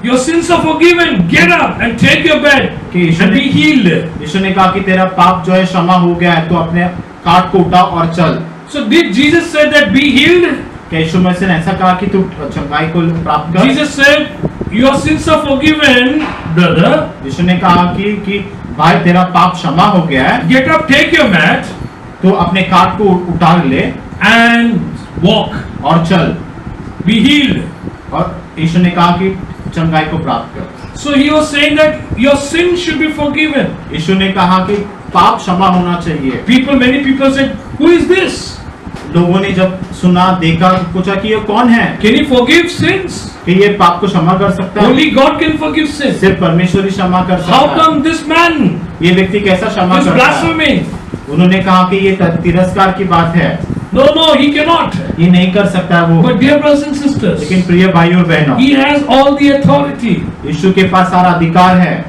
your sins are forgiven, get up and take your bed
कि यीशु
and
ने
be healed.
यीशु ने कहा कि तेरा पाप जो है क्षमा हो गया है, तो अपने काट को उठा और चल।
So did Jesus say that be healed?
क्या यीशु मसीह ने ऐसा कहा कि तू चंगाई को प्राप्त कर?
Jesus said, your sins are forgiven, brother.
यीशु ने कहा कि भाई तेरा पाप क्षमा हो गया है,
Get up, take your mat
तो अपने काट को उठा ले
and walk.
और चल।
Be healed.
और यीशु ने कहा कि चंगाई को प्राप्त कर।
So he was saying that your sins should be forgiven.
यीशु ने कहा कि पाप क्षमा होना चाहिए।
Many people said, who is this?
लोगों ने जब सुना, देखा, पूछा कि ये कौन है
Can he forgive sins?
कि ये पाप को क्षमा कर सकता है?
Only God can forgive sins.
सिर्फ परमेश्वर ही क्षमा कर
How
सकता है।
come this man
ये व्यक्ति कैसा क्षमा
is
करता है?
blaspheming?
उन्होंने कहा कि ये तिरस्कार की बात है,
No, he cannot.
ये नहीं कर सकता वो।
But dear brothers and sisters,
लेकिन प्रिय भाई और बहनों,
he has all the authority.
यीशु के पास सारा अधिकार है।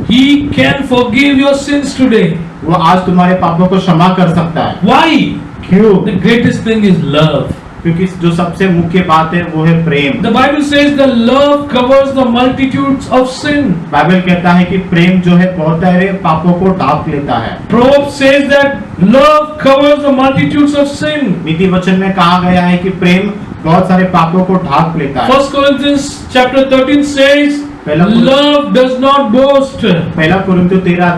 He can forgive your sins today.
वो आज तुम्हारे पापों को क्षमा कर सकता है।
Why?
क्यों?
The greatest thing is love.
क्योंकि जो सबसे मुख्य बात है वो है प्रेम।
The Bible says the love covers the multitudes of sin.
Bible कहता है कि प्रेम जो है बहुत सारे पापों को ढांप लेता है।
Proverbs says that love covers the multitudes of sin.
नीति वचन में कहा गया है कि प्रेम बहुत सारे पापों को ढांप लेता है।
1 Corinthians chapter 13 says love does not boast.
पहला कुरिन्थियों 13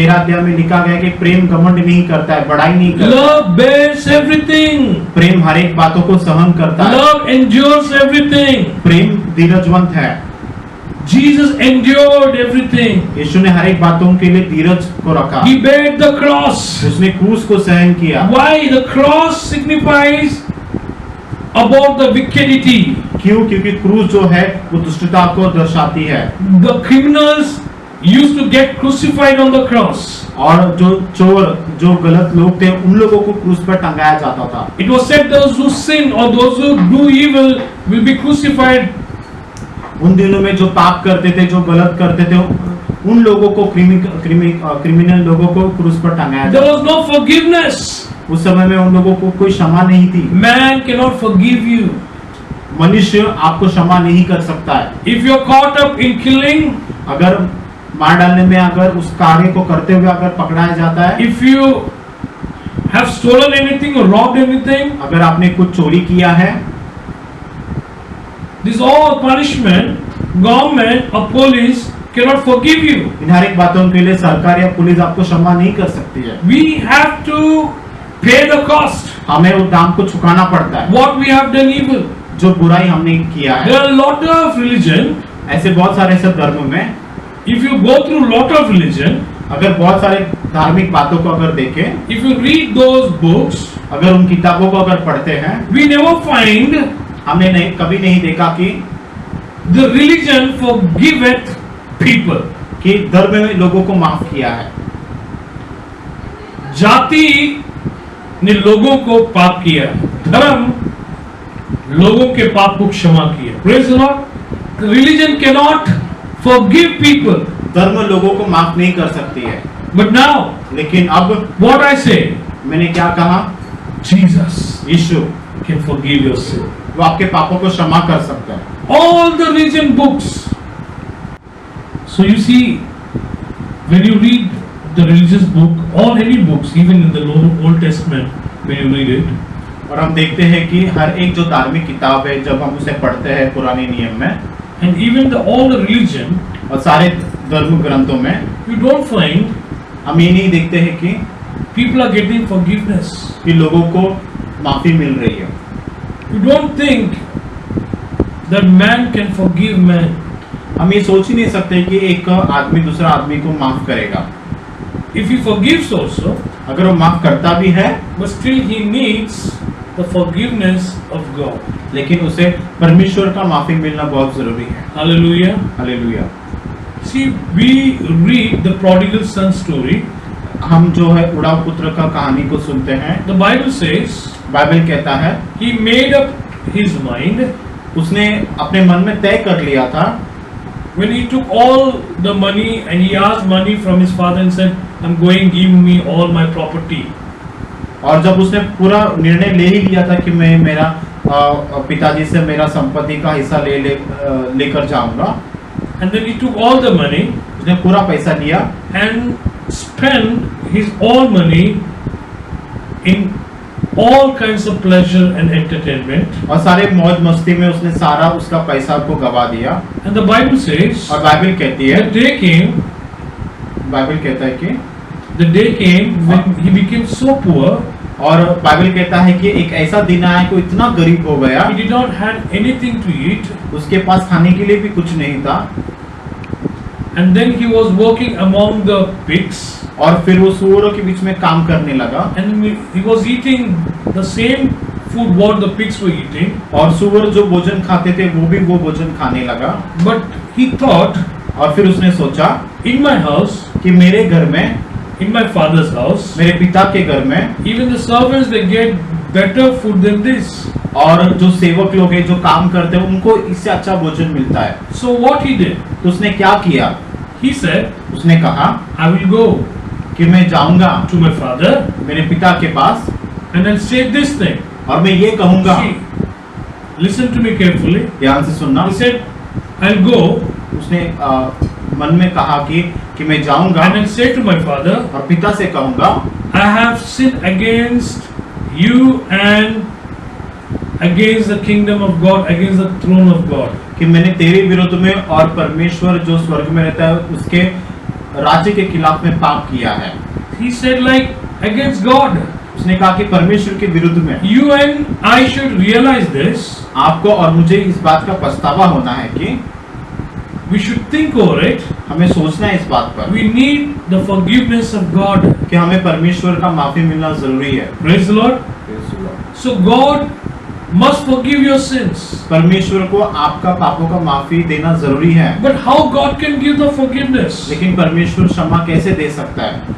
अध्याय में लिखा गया कि प्रेम घमंड नहीं करता है, बड़ाई नहीं करता।
Love bears everything.
प्रेम हर एक बातों को सहन करता है।
Love endures everything.
प्रेम धीरजवंत है।
Jesus endured everything.
यीशु ने हर एक बातों के लिए धीरज को रखा।
He bared the cross.
उसने क्रूस को सहन किया।
Why? The cross signifies about the wickedity.
क्यों? क्योंकि क्रूस जो है वो दुष्टता को दर्शाती है।
The criminals used to get crucified on the cross.
और जो चोर, जो गलत लोग थे, उन लोगों को क्रूस पर टंगाया जाता था।
It was said those who sin or those who do evil will be crucified.
उन दिनों में जो पाप करते थे, जो गलत करते थे, उन लोगों को क्रिमिनल लोगों को क्रूस पर टंगाया
There
जाता
was no forgiveness.
था। उस समय में उन लोगों को कोई क्षमा नहीं थी।
Man cannot forgive you.
मनुष्य आपको क्षमा नहीं कर सकता है।
If you're caught up in killing,
अगर मार डालने में, अगर उस कार्य को करते हुए अगर पकड़ाया जाता है,
if you have stolen anything or robbed anything,
अगर आपने कुछ चोरी किया है,
this all punishment, government or police cannot forgive you.
इन हर एक बातों के लिए सरकार या पुलिस आपको क्षमा नहीं कर सकती है।
We have to pay the cost.
हमें उस दाम को चुकाना पड़ता है,
What we have done evil.
जो बुराई हमने किया है।
There are a lot of religion.
ऐसे बहुत सारे सब धर्म में,
If you go through lot of religion,
अगर बहुत सारे धार्मिक बातों को अगर देखें,
if you read those books,
अगर उन किताबों को अगर पढ़ते हैं,
we never find
हमने कभी नहीं देखा कि
the religion forgiveth people.
धर्म में लोगों को माफ किया है।
जाति ने लोगों को पाप किया, धर्म लोगों के पाप को क्षमा किया। Praise the Lord. Religion cannot forgive people.
धर्म लोगों को माफ नहीं कर सकती है।
But now,
लेकिन अब
what I say,
मैंने क्या कहा?
Jesus
Yeshu
can forgive your sin.
वो आपके पापों को क्षमा कर सकता है।
All the religion books. So you see, when you read the religious book or any books, even in the Old Testament, when you read it,
और हम देखते हैं कि हर एक जो धार्मिक किताब है, जब हम उसे पढ़ते हैं पुराने नियम में,
and even all the religion,
और सारे धर्म ग्रंथों में,
you don't find
हम ये नहीं देखते हैं कि
people are getting forgiveness.
लोगों को माफी मिल रही है।
You don't think that man can forgive man.
हम ये सोच ही नहीं सकते कि एक आदमी दूसरा आदमी को माफ करेगा।
If he forgives also,
अगर वो माफ करता भी है,
but still he needs the forgiveness of God.
लेकिन उसे परमेश्वर का माफी मिलना बहुत जरूरी है।
Hallelujah.
Hallelujah.
See, we read the prodigal son story.
हम जो है उड़ाव पुत्र का कहानी को सुनते हैं।
The Bible says
बाइबल कहता है,
he made up his mind
उसने अपने मन में तय कर लिया था,
when he took all the money and he asked money from his father and said, I'm going, give me all my property.
और जब उसने पूरा निर्णय ले ही लिया था कि मैं मेरा पिताजी से मेरा संपत्ति का हिस्सा लेकर जाऊंगा,
And then he took all the money
उसने पूरा पैसा लिया
and spent his all money in all kinds of pleasure and entertainment.
और सारे मौज मस्ती में उसने सारा उसका पैसा को गवा दिया।
And the Bible says,
और बाइबल कहती है,
the day came,
बाइबल कहता है कि
the day came when he became so poor,
और बाइबल कहता है कि एक ऐसा दिन आया कि इतना गरीब हो गया,
he did not have anything to eat,
उसके पास खाने के लिए भी कुछ नहीं था।
and then he was working among the pigs,
और फिर वो सूअरों के बीच में काम करने लगा,
and he was eating the same food what the pigs were eating.
और सूअर जो भोजन खाते थे वो भी वो भोजन खाने लगा।
But he thought,
और फिर उसने सोचा
in my house,
कि मेरे घर में,
in my father's house,
मेरे पिता के घर में,
even the servants they get better food than this.
और जो सेवक लोग हैं जो काम करते हैं उनको इससे अच्छा भोजन मिलता है।
So what he did?
तो उसने क्या किया?
He said,
उसने कहा
I will go
कि मैं जाऊंगा
to my father
मेरे पिता के पास
and I'll say this thing.
और मैं ये कहूंगा,
See, listen to me carefully.
ध्यान से सुनना।
He said, I'll go
उसने मन में कहा कि मैं जाऊंगा
and I'll say to my father,
और पिता से कहूंगा,
I have sinned against you and against the kingdom of God, against the throne of God.
कि मैंने तेरे विरुद्ध में और परमेश्वर जो स्वर्ग में रहता है उसके राज्य के खिलाफ में पाप किया है।
He said like against God.
उसने कहा कि परमेश्वर के विरुद्ध में।
You and I should realize this.
आपको और मुझे इस बात का पछतावा होना है कि
we should think over it.
हमें सोचना है इस बात पर।
We need the forgiveness of God.
कि हमें परमेश्वर का माफी मिलना जरूरी है।
Praise the Lord. So God must forgive your sins.
परमेश्वर को आपका पापों का माफी देना जरूरी है,
But how God can give the forgiveness?
लेकिन परमेश्वर क्षमा कैसे दे सकता है?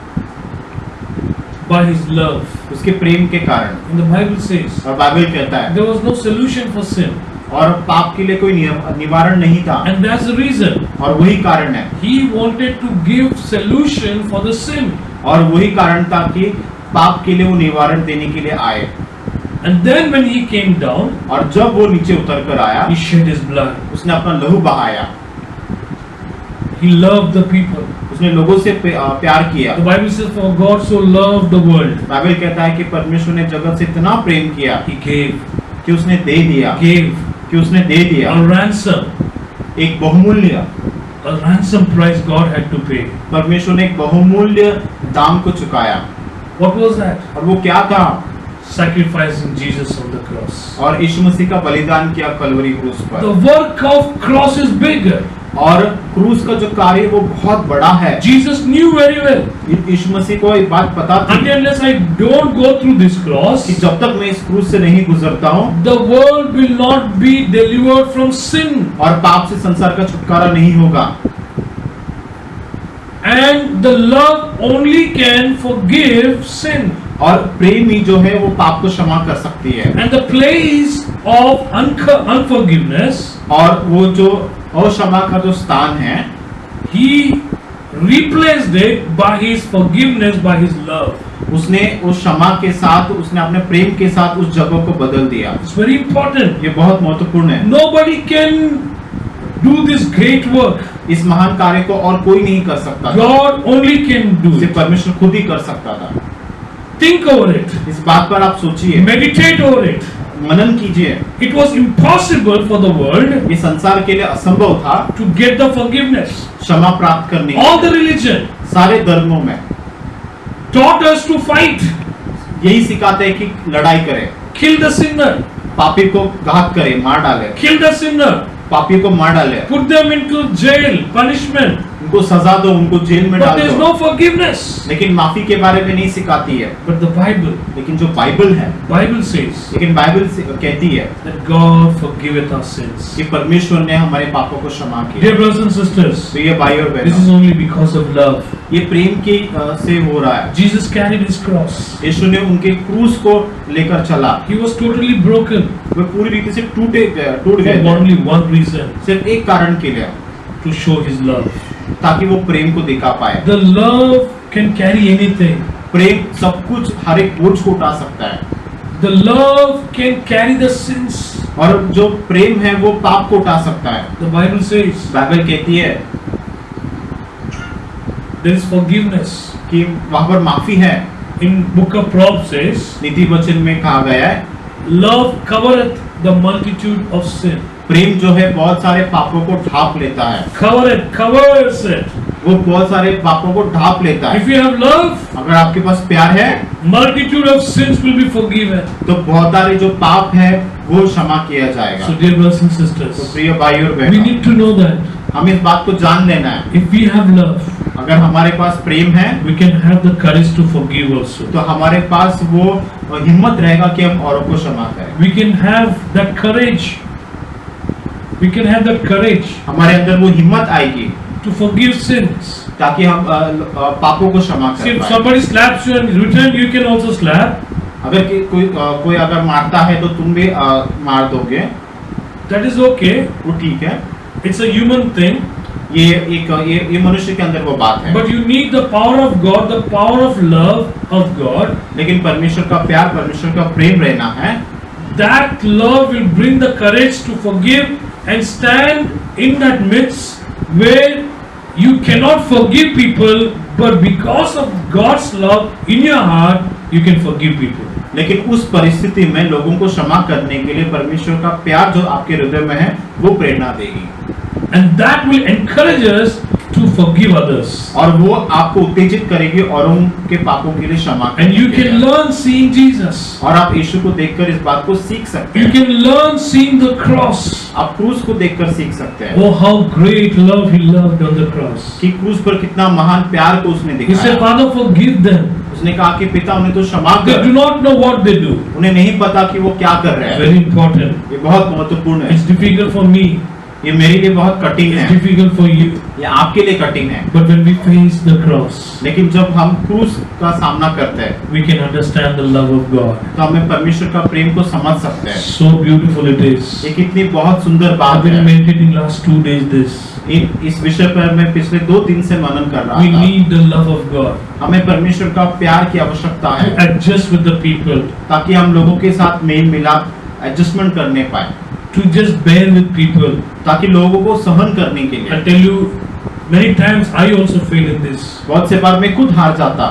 By His love.
उसके प्रेम के कारण।
And the Bible says
और बाइबल कहता है,
there was no solution for sin.
और पाप के लिए कोई निवारण नहीं था,
And that's the reason
और वही कारण है,
He wanted to give solution for the sin.
और वही कारण था कि पाप के लिए वो निवारण देने के लिए आए।
And then when He came down,
और जब वो नीचे उतर कर आया,
He shed His blood.
उसने अपना लहू बहाया,
He loved the people.
उसने लोगों से प्यार किया।
The Bible says, for God so loved the world,
Bible कहता है कि परमेश्वर ने जगत से इतना प्रेम किया
He gave
कि उसने दे दिया, कि उसने दे दिया
a ransom.
एक बहुमूल्य,
A ransom price God had to pay.
परमेश्वर ने एक बहुमूल्य दाम को चुकाया।
What was that?
और वो क्या था?
Sacrificing Jesus on the cross.
और यीशु मसीह का बलिदान किया कलवरी क्रूस पर।
The work of cross is bigger.
और क्रूस का जो कार्य वो बहुत बड़ा है।
Jesus knew very well.
यीशु मसीह को एक बात पता थी
Unless I don't go through this cross,
कि जब तक मैं इस क्रूस से नहीं गुजरता हूँ,
the world will not be delivered from sin.
और पाप से संसार का छुटकारा नहीं होगा।
And the love only can forgive sin.
और प्रेम ही जो है वो पाप को क्षमा कर सकती है।
And the place of unforgiveness,
और वो जो अक्षमा का जो स्थान है,
He replaced it by His forgiveness, by His love.
उसने उस क्षमा के साथ, उसने अपने प्रेम के साथ उस जगह को बदल दिया।
It's very important.
ये बहुत महत्वपूर्ण है।
Nobody can do this great work.
इस महान कार्य को और कोई नहीं कर सकता था,
God only can do
सिर्फ
it.
परमेश्वर खुद ही कर सकता था।
Think over it.
इस बात पर आप सोचिए,
Meditate over it.
मनन कीजिए।
It was impossible for the world
ये संसार के लिए असंभव था
to get the forgiveness.
क्षमा प्राप्त करने
All
की।
the religion
सारे धर्मों में
taught us to fight,
यही सिखाते हैं कि लड़ाई करें,
kill the sinner,
पापी को घात करें, मार डाले,
kill the sinner,
पापी को मार डाले,
put them into jail, punishment.
उनको सजा दो, उनको जेल में
But
डाल
there is
दो।
no forgiveness.
लेकिन माफी के बारे में नहीं सिखाती है।
But the Bible
लेकिन जो बाइबल है,
says
लेकिन बाइबल कहती है
that God forgiveth our sins.
कि परमेश्वर ने हमारे पापों को क्षमा
Dear
किया।
brothers and sisters,
तो ये भाई और
this is
बहनों,
only because of love.
ये प्रेम की से हो रहा है।
Jesus carried His cross.
यीशु ने उनके क्रूस को लेकर चला,
He was totally broken
वे पूरी रीति से टूट
for
गए थे,
only one reason,
सिर्फ एक कारण के लिए,
to show His love.
ताकि वो प्रेम को दिखा पाए।
The love can carry anything.
प्रेम सब कुछ, हर एक बोझ को उठा सकता है,
The love can carry the sins.
और जो प्रेम है वो पाप को उठा सकता है।
The Bible says
बाइबल कहती है
there is forgiveness.
कि वहाँ पर माफी है।
In book of Proverbs says,
नीति वचन में कहा गया है,
love covereth the multitude of sin.
प्रेम जो है बहुत सारे पापों को ढांप लेता है,
Covers it.
वो बहुत सारे पापों को ढांप लेता है।
If you have love,
अगर आपके पास प्यार है
multitude of sins will be forgiven.
तो बहुत सारे जो पाप है वो क्षमा किया जाएगा।
So dear brothers and
तो
sisters,
प्रिय भाई और
we
बहनों,
need to know that
हम इस बात को जान लेना है,
if we have love,
अगर हमारे पास प्रेम है
we can have the courage to forgive also.
तो हमारे पास वो हिम्मत रहेगा कि हम औरों को क्षमा करें।
We can have that courage. We can have that courage
हमारे अंदर वो हिम्मत आएगी
to forgive sins.
ताकि हम पापों को क्षमा
See,
कर
if
पाए।
somebody slaps you and in return you can also slap,
अगर कोई अगर मारता है तो तुम भी मार दोगे,
that is okay.
वो ठीक है।
It's a human thing.
ये मनुष्य के अंदर वो बात है,
But you need the power of God, the power of love of God.
लेकिन परमेश्वर का प्यार, परमेश्वर का प्रेम रहना है।
That love will bring the courage to forgive and stand in that midst where you cannot forgive people, but because of God's love in your heart, you can forgive people.
लेकिन उस परिस्थिति में लोगों को क्षमा करने के लिए परमेश्वर का प्यार जो आपके हृदय में है वो प्रेरणा देगी,
And that will encourage us to forgive others.
और वो आपको उत्तेजित करेगी औरों के पापों के लिए क्षमा
And
करने
you
के
can
लिए।
learn seeing Jesus.
और आप यीशु को देखकर इस बात को सीख सकते
You
हैं,
can learn seeing the cross.
आप क्रूस को देखकर सीख सकते हैं
Oh, how great love He loved on the cross.
कि क्रूस पर कितना महान प्यार को उसने
He said,
दिखाया।
Father, forgive them.
उसने कहा कि पिता उन्हें तो क्षमा
They
कर।
do not know what they do.
उन्हें नहीं पता कि वो क्या कर रहे हैं।
Very important.
ये बहुत महत्वपूर्ण है।
It's difficult for me.
ये मेरे लिए बहुत कठिन
It's
है,
difficult for you.
ये आपके लिए कठिन है।
But when we face the cross,
लेकिन जब हम क्रूस का सामना करते हैं
we can understand the love of God.
तो हमें परमेश्वर का प्रेम को समझ सकते हैं।
So beautiful it is.
ये कितनी बहुत सुंदर
I've
बात
been
है।
meditating last 2 days this.
इस विषय पर मैं पिछले 2 दिन से मनन कर रहा
We
था।
need the love of God.
हमें परमेश्वर का प्यार की आवश्यकता
To
है
adjust with the people.
ताकि हम लोगों के साथ मेल मिलाप एडजस्टमेंट करने पाए,
To just bear with people.
ताकि लोगों को सहन करने के
I
लिए।
tell you, many times I also fail in this.
बहुत से बार मैं खुद हार जाता,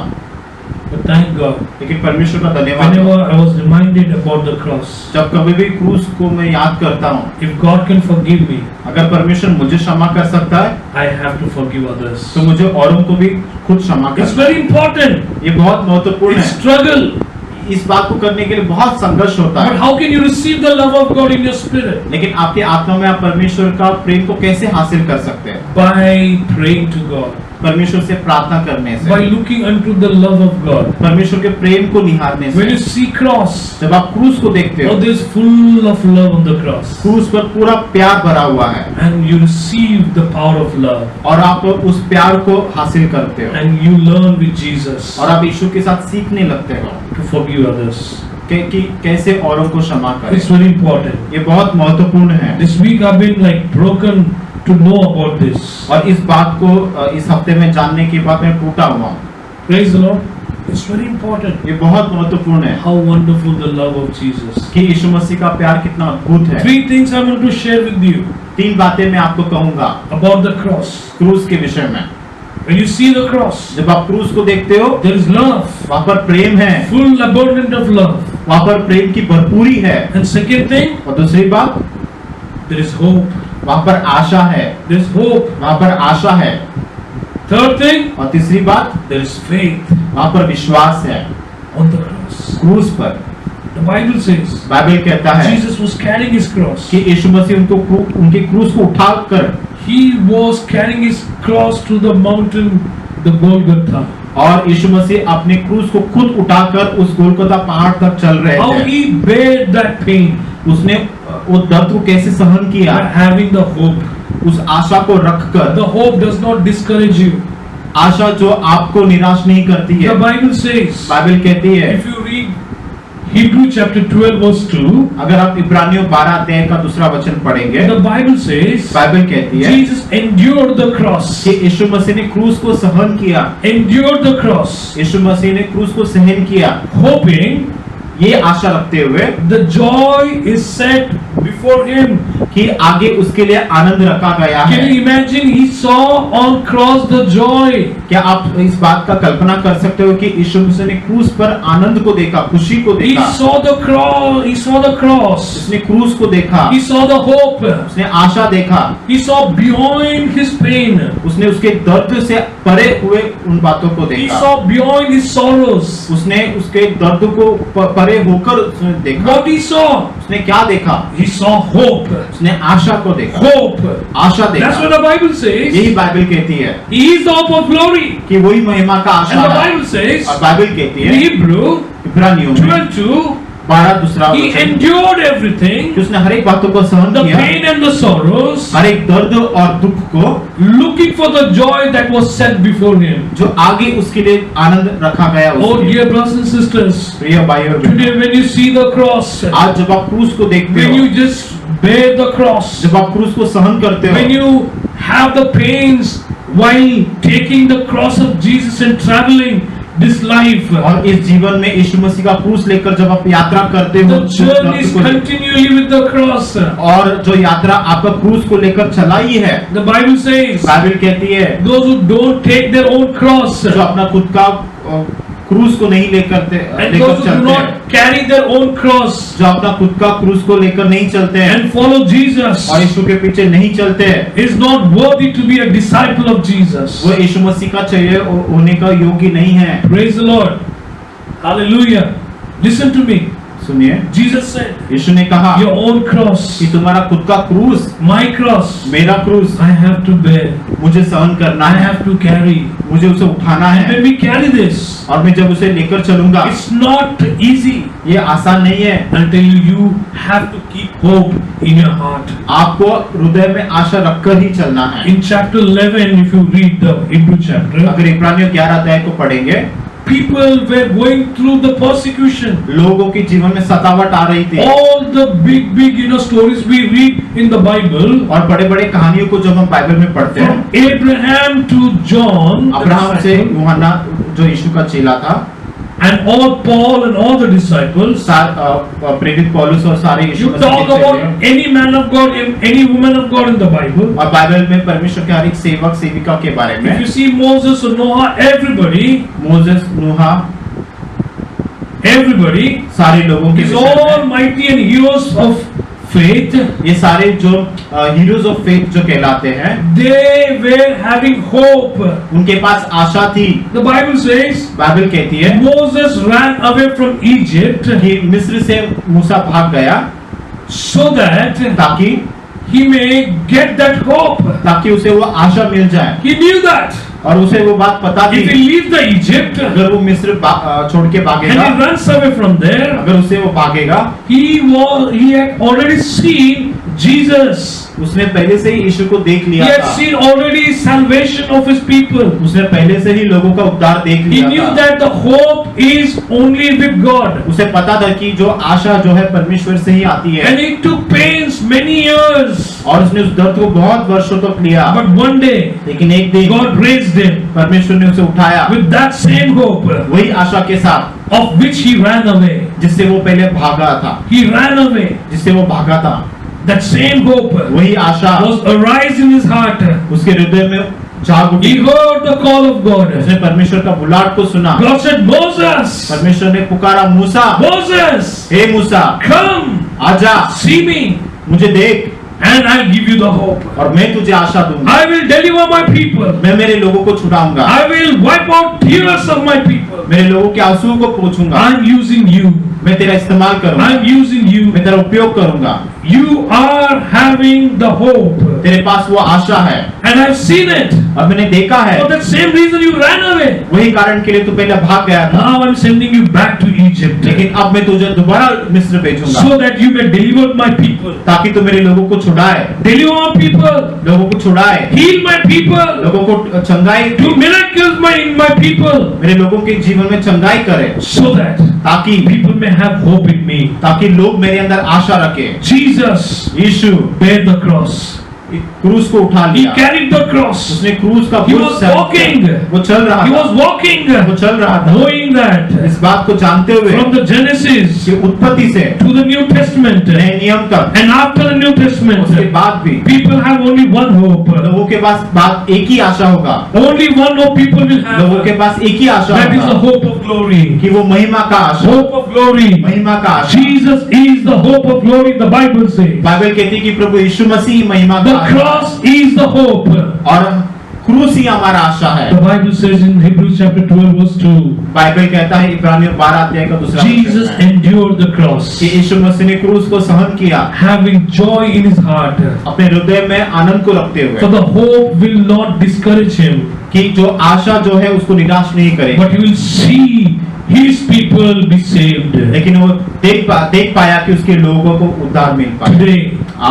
But thank God.
लेकिन परमेश्वर का धन्यवाद
Whenever
हो।
I was reminded about the cross,
जब कभी भी क्रूस को मैं याद करता हूँ,
if God can forgive me,
अगर परमेश्वर मुझे क्षमा कर सकता है
I have to forgive others.
तो मुझे औरों को भी खुद क्षमा
It's
करना
very important.
है। ये बहुत महत्वपूर्ण
It's
है।
struggle.
इस बात को करने के लिए बहुत संघर्ष होता
But
है,
how can you receive the love of God in your spirit?
लेकिन आपकी आत्मा में आप परमेश्वर का प्रेम को कैसे हासिल कर सकते हैं?
By praying to God.
परमेश्वर से प्रार्थना करने
By
से,
looking unto the love of God.
परमेश्वर के प्रेम को निहारने
When you
से।
see cross,
जब आप क्रूस को देखते हो,
oh, there's full of love on the cross.
क्रूस पर पूरा प्यार भरा हुआ है
And you receive the power of love.
और आप उस प्यार को हासिल करते हो
And you learn with Jesus
और आप यीशु के साथ सीखने लगते हो
to forgive others.
कि कैसे औरों को क्षमा करें।
It's very important.
ये बहुत महत्वपूर्ण है।
This week I've been like broken to know about this.
और इस बात को इस हफ्ते में जानने के बाद मैं टूटा हुआ हूँ।
Praise the Lord. It's very important.
ये बहुत महत्वपूर्ण है
How wonderful the love of Jesus.
कि यीशु मसीह का प्यार कितना अद्भुत है।
3 things I want to share with you
3 बातें मैं आपको कहूंगा
about the cross.
क्रूस के विषय में।
When you see the cross,
जब आप क्रूस को देखते हो,
there is love,
वहाँ पर प्रेम है,
full abundant of love.
वहाँ पर प्रेम की भरपूरी है।
And second thing,
और दूसरी बात,
there is hope.
वहाँ पर आशा है,
There is hope.
वहाँ पर आशा है।
Third thing,
और तीसरी बात,
there is faith
वहाँ पर विश्वास है।
on the cross.
क्रूस पर
The Bible says
बाइबल कहता है
Jesus was carrying his cross.
कि यीशु मसीह उनके क्रूस को उठाकर
He was carrying his cross to the mountain, the Golgotha.
और यीशु मसीह अपने क्रूस को खुद उठाकर उस गोलगोथा पहाड़ तक चल रहे
How
थे।
he bared that pain
उसने वो दर्द को कैसे सहन किया,
by having the hope.
उस आशा को रखकर।
The hope does not discourage you.
आशा जो आपको निराश नहीं करती है।
The Bible says,
बाइबल कहती है,
if you read Hebrew chapter 12 verse 2,
अगर आप इब्रानियों 12 अध्याय का दूसरा वचन पढ़ेंगे,
the Bible says
बाइबल कहती है
Jesus endured the cross.
कि यीशु मसीह ने क्रूस को सहन किया।
Endured the cross,
यीशु मसीह ने क्रूस को सहन किया,
hoping
ये आशा रखते हुए
the joy is set before him.
कि आगे उसके लिए आनंद रखा गया
Can
है।
you imagine? He saw on cross the joy.
क्या आप इस बात का कल्पना कर सकते हो कि यीशु मसीह ने क्रूस पर आनंद को देखा, खुशी को
He
देखा,
saw the cross. He saw the cross.
उसने क्रूस को देखा,
He saw the hope.
उसने आशा देखा,
He saw beyond his pain.
उसने उसके दर्द से परे हुए उन बातों को
He
देखा,
saw beyond his sorrows.
उसने उसके दर्द को परे होकर उसने देखा।
What he saw?
उसने क्या देखा?
He saw hope.
उसने आशा को देखा,
Hope.
आशा
That's what
देखा।
the Bible says.
यही बाइबल कहती है
He is the hope of glory.
कि वही महिमा का आशा
And the
है।
Bible says
और बाइबल कहती
in
है
Hebrew
इब्रानियों में
12:2,
12 दूसरा
he
वचन
endured everything,
कि उसने हर एक बातों को सहन
the
किया,
pain and the sorrows,
हर एक दर्द और दुख को,
looking for the joy that was set before him.
जो आगे उसके लिए आनंद रखा गया
Oh
उसके लिए।
dear brothers and sisters,
प्रिय भाइयों और
today
बहनों,
when you see the cross,
आज जब आप क्रूस को देखते
when
हो,
you just bear the cross,
जब आप क्रूस को सहन करते
when
हो,
you have the pains while taking the cross of Jesus and traveling this life,
और इस जीवन में यीशु मसीह का क्रूस लेकर जब आप यात्रा करते हो,
the journey is continually with the cross.
और जो यात्रा आपका क्रूस को लेकर चलाई है,
The Bible says
बाइबल कहती है
those who don't take their own cross
जो अपना खुद का क्रूस को नहीं लेकर
and
लेकर
those who do
चलते हैं,
not carry their own cross
जो अपना खुद का क्रूस को लेकर नहीं चलते हैं
and follow Jesus
और यीशु के पीछे नहीं चलते हैं,
is not worthy to be a disciple of Jesus.
वो यीशु मसीह का चाहिए होने का योग्य नहीं है।
Praise the Lord. Hallelujah. Listen to me.
सुनिए,
Jesus said,
यीशु ने कहा
your own cross,
कि तुम्हारा खुद का क्रूस,
my cross,
मेरा क्रूस
I have to bear,
मुझे सहन करना
I
है,
have to carry.
मुझे उसे उठाना
And
है,
when we carry this,
और मैं जब उसे लेकर चलूंगा,
it's not easy
ये आसान नहीं है।
until you have to keep hope in your heart.
आपको हृदय में आशा रखकर ही चलना है।
In chapter 11, if you read the Hebrew chapter,
अगर इब्रानियों 11 अध्याय को पढ़ेंगे,
people were going through the persecution.
लोगों के जीवन में सतावट आ रही थी,
All the big stories we read in the Bible,
और बड़े बड़े कहानियों को जब हम बाइबल में पढ़ते हैं,
from Abraham to John,
Abraham से यूहन्ना जो यीशु का चेला था,
and all Paul and all the disciples,
प्रेरित पौलुस और सारे यीशु
you
मसीह
talk
के
about
चेले,
any man of God, any woman of God in the Bible.
और बाइबल में परमेश्वर के हर एक सेवक सेविका के बारे
If
में,
you see Moses or Noah,
Moses, Noah,
everybody
सारे लोगों के
is
विषय में,
all mighty and heroes of faith.
ये सारे जो हीरोज ऑफ फेथ जो कहलाते हैं,
They were having hope.
उनके पास आशा थी।
The Bible says
बाइबल कहती है
Moses ran away from Egypt
कि मिस्र से मूसा भाग गया
so that
ताकि
he may get that hope.
उसे वो आशा मिल जाए,
He knew that
और उसे वो बात पता थी,
if he leaves the Egypt and
अगर वो मिस्र छोड़ के भागेगा,
he runs away from there,
अगर उसे वो भागेगा,
he had already seen Jesus.
उसने पहले से ही यीशु को देख
He
लिया
had
था,
seen already salvation of his people.
उसने पहले से ही लोगों का उद्धार देख
He
लिया
knew
था,
that the hope is only with God.
उसे पता था कि जो आशा जो है परमेश्वर से ही आती है,
And he took pains many years.
और उसने उस दर्द को बहुत वर्षों तक लिया,
But one day,
लेकिन एक दिन
God raised him
परमेश्वर ने उसे उठाया
with that same hope
वही आशा के साथ
of which he ran away.
जिससे वो पहले भागा था,
He ran away.
जिससे वो भागा था,
That same hope
वही आशा
was arise in his heart.
उसके हृदय में जाग उठी।
He heard the call of God.
उसने परमेश्वर का बुलाहट को सुना,
God said, Moses,
परमेश्वर ने पुकारा, मूसा,
Moses,
हे मूसा,
come,
आजा,
see me,
मुझे देख,
and I'll give you the hope.
और मैं तुझे आशा दूंगा,
I will deliver my people.
मैं मेरे लोगों को छुड़ाऊंगा,
I will wipe out tears of my people.
मेरे लोगों के आंसुओं को पोंछूंगा,
I'm using you.
मैं तेरा इस्तेमाल करूंगा,
I'm using you.
मैं तेरा उपयोग करूंगा,
You are having the hope.
तेरे पास वो आशा है,
And I've seen it.
और मैंने देखा है,
For that same reason you ran away.
वही कारण के लिए तू पहले भाग गया था,
Now I'm sending you back to Egypt.
लेकिन अब मैं तुझे दोबारा मिस्र भेजूंगा,
So that you may deliver my people.
ताकि तू मेरे लोगों को छुड़ाए,
Deliver my people.
लोगों को छुड़ाए,
Heal my people.
लोगों को चंगाई,
Do miracles in my people.
मेरे लोगों के जीवन में चंगाई करे,
So that
ताकि
people may have hope in me.
ताकि लोग मेरे अंदर आशा रखे।
Jesus
Yeshu
bear the cross.
क्रूस को उठा
He
लिया,
carried the cross.
उसने क्रूस का
He
बोझ
was
सहन
walking.
किया। वो चल रहा
He
था,
was walking,
वो चल रहा था,
knowing that
इस बात को जानते हुए
from the Genesis
कि उत्पत्ति से
to the New Testament
नए नियम तक,
and after the New
उसके
Testament,
बाद भी
people have only one hope.
लोगों के पास बात एक ही आशा होगा,
Only one hope people will
लोगों
have.
के पास एक ही आशा
That is the
होगा
hope of glory.
कि वो महिमा का आशा,
Hope of glory.
महिमा का आशा।
Jesus is the hope of glory. The Bible says.
Bible कहती है कि प्रभु यीशु मसीह महिमा का
The
Asha,
cross is the hope.
और क्रूस ही हमारा आशा है।
The Bible says in Hebrews chapter 12 verse 2.
Bible कहता है इब्रानियों 12 अध्याय का दूसरा
Jesus
वचन है
endured the cross,
कि यीशु मसीह ने क्रूस को सहन किया,
having joy in his heart.
अपने हृदय में आनंद को रखते
So
हुए,
the hope will not discourage him,
कि जो आशा जो है उसको निराश नहीं करे,
but he will see his people be saved.
लेकिन वो देख पाया कि उसके लोगों को उद्धार मिल पाया।
Today,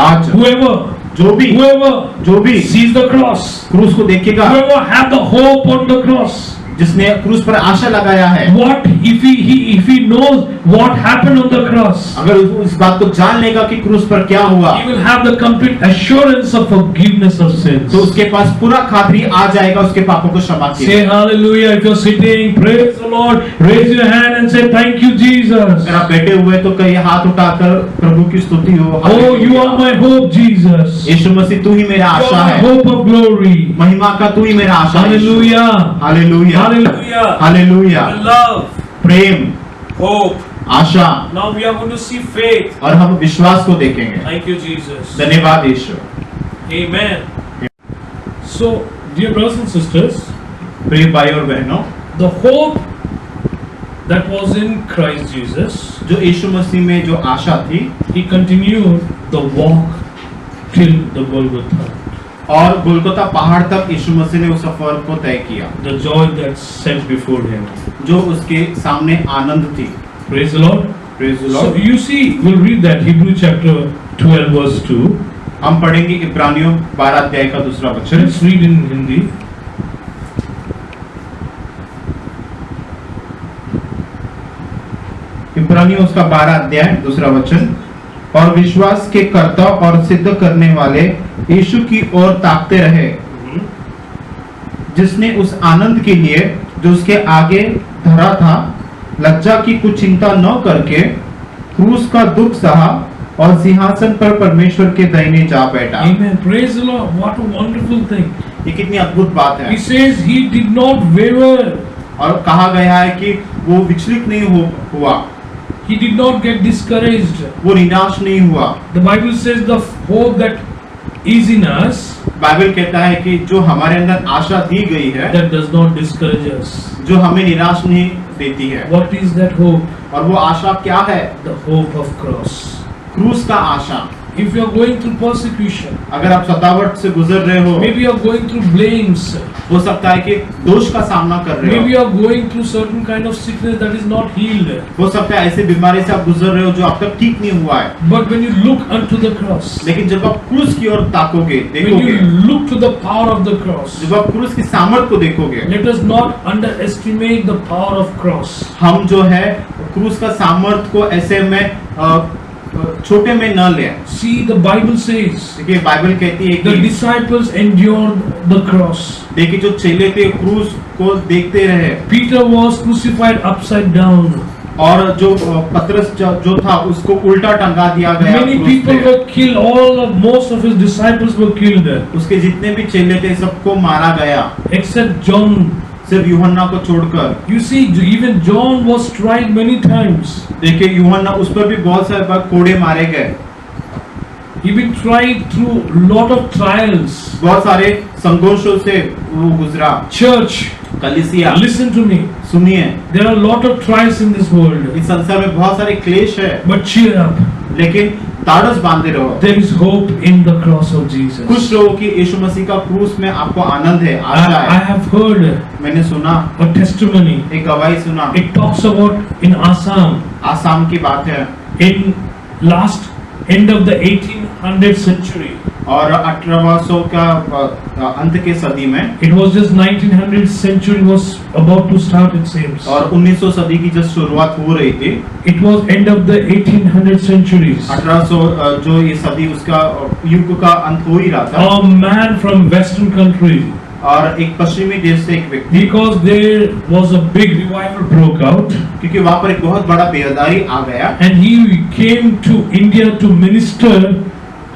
आज
whoever
जो भी
sees the cross,
क्रूस को देखेगा,
whoever have the hope on the cross,
जिसने क्रूस पर आशा लगाया है,
what if he knows what happened on the cross,
अगर उस बात को जान लेगा कि क्रूस पर क्या हुआ,
he will have the complete assurance of forgiveness of sins.
तो उसके पास पूरा खातरी आ जाएगा उसके पापों को क्षमा किया।
Say hallelujah if you're sitting, praise the Lord, raise your hand and say thank you Jesus.
अगर आप बैठे हुए तो कई हाथ उठाकर प्रभु की स्तुति हो।
Oh, you are my hope, Jesus.
यीशु मसीह तू ही मेरा
You
आशा
are my
है,
hope of glory.
महिमा का तू ही मेरा आशा है।
Hallelujah.
Hallelujah,
Hallelujah.
Hallelujah.
Love,
Prem,
hope.
Asha,
Now we are going to see faith.
और हम विश्वास को देखेंगे।
Thank you, Jesus.
धन्यवाद यीशु।
Amen. So, dear brothers and sisters,
प्रिय भाई और बहनों,
the hope that was in Christ Jesus,
जो यीशु मसीह में जो आशा थी,
he continued the walk till the Golgotha.
और गोलगोता पहाड़ तक यीशु मसीह ने उस सफर को तय किया,
The joy that's set before him.
जो उसके सामने आनंद थी।
Praise the Lord.
Praise the
So
Lord।
you see, we'll read that Hebrew chapter 12 verse 2.
हम पढ़ेंगे इब्रानियों 12 अध्याय का दूसरा वचन।
Let's read in Hindi.
इब्रानियों उसका 12 अध्याय दूसरा वचन। और विश्वास के कर्ता और सिद्ध करने वाले यीशु की ओर ताकते रहे, जिसने उस आनंद के लिए जो उसके आगे धरा था लज्जा की कुछ चिंता न करके क्रूस का दुख सहा और सिंहासन पर परमेश्वर के दाहिने जा बैठा।
Amen. Praise the Lord. What a wonderful thing.
ये कितनी अद्भुत बात है।
He says he did not waver.
और कहा गया है कि वो विचलित नहीं हुआ,
He did not get discouraged.
वो निराश नहीं हुआ।
The Bible says the hope that is in us,
Bible कहता है कि जो हमारे अंदर आशा दी गई है,
that does not discourage us.
जो हमें निराश नहीं देती है।
What is that hope?
और वो आशा क्या है?
The hope of cross.
क्रूस का आशा।
If you are going through persecution,
अगर आप सतावट से गुजर रहे हो,
maybe you are going through blames,
हो सकता है कि दोष का सामना कर रहे
maybe you
हो,
are going through certain kind of sickness that is not healed.
हो सकता है ऐसे बीमारी से आप गुजर रहे हो जो अब तक ठीक नहीं हुआ है,
But when you look unto the cross,
लेकिन जब आप क्रूस की ओर ताकोगे,
when
देखोगे,
you look to the power of the cross,
जब आप क्रूस की सामर्थ को देखोगे,
let us not underestimate the power of cross.
हम जो है क्रूस का सामर्थ को ऐसे में छोटे में न ले।
See, the Bible says
देखिए बाइबल कहती है
the
कि
disciples endured the cross.
देखिए जो चेले थे क्रूस को देखते रहे,
Peter was crucified upside down.
और जो पतरस जो था उसको उल्टा टंगा दिया गया
Many
क्रूस
people
पे।
were killed. Most of his disciples were killed,
उसके जितने भी चेले थे सबको मारा गया,
except John.
सिर्फ यूहन्ना को छोड़कर।
You see, even John was tried many times.
देखिए यूहन्ना, उस पर भी बहुत सारे बार कोड़े मारे गए,
He been tried through lot of trials.
बहुत सारे संघर्षों से वो गुजरा।
Church,
कलीसिया,
listen to me.
सुनिए,
There are a lot of trials in this world,
इस संसार में बहुत सारे क्लेश है,
but cheer up.
लेकिन ताड़स बांधे रहो।
There is hope in the cross of Jesus.
खुश रहो कि यीशु मसीह का क्रूस में आपको आनंद है, आशा
I
है।
have heard
मैंने सुना,
a testimony.
एक गवाही सुना,
It talks about in Assam,
Assam की बात है,
in last end of the 1800th century.
और 1800 का अंत के सदी में,
It was just 1900th century was about to start, it seems.
और 1900 सदी की जब शुरुआत हो रही थी,
It was end of the 1800th centuries.
1800 जो ये सदी उसका युग का अंत हो ही रहा था,
A man from Western country,
और एक पश्चिमी देश से एक व्यक्ति,
because there was a big revival broke out,
क्योंकि वहां पर एक बहुत बड़ा बेहदारी आ गया,
and he came to India to minister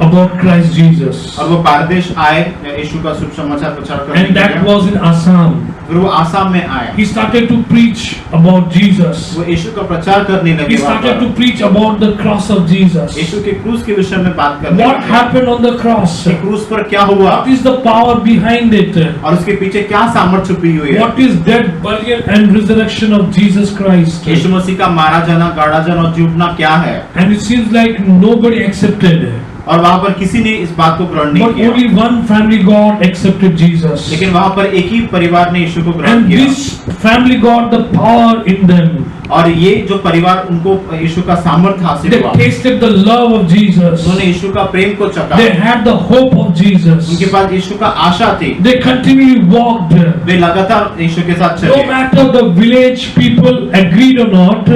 about Christ Jesus.
और वो भारत देश आए यीशु का शुभ समाचार प्रचार करने
And
के
that
लिए।
was in Assam.
फिर वो आसाम में आए,
He started to preach about Jesus.
वो यीशु का प्रचार करने लगे,
He
वहाँ
started
पर।
to preach about the cross of Jesus.
यीशु के क्रूस के विषय में बात करने
What
लगे।
happened on the cross?
कि क्रूस पर क्या हुआ
What is the power behind it?
और उसके पीछे क्या सामर्थ छुपी हुई है।
What is death, burial and resurrection of Jesus Christ?
यीशु मसीह का मारा जाना, गाड़ा जाना और जीतना क्या है,
And it seems like nobody accepted.
और वहाँ पर किसी ने इस बात को ग्रहण नहीं
But
किया,
only one family God accepted Jesus.
लेकिन वहाँ पर एक ही परिवार ने यीशु को ग्रहण
And
किया,
this family got the power in them.
और ये जो परिवार उनको यीशु का सामर्थ हासिल
They
हुआ,
tasted the love of Jesus.
उन्होंने यीशु का प्रेम को चखा,
They had the hope of Jesus.
उनके पास यीशु का आशा थी,
They continually walked.
वे लगातार यीशु के साथ
No
चले।
matter the village people agreed or not,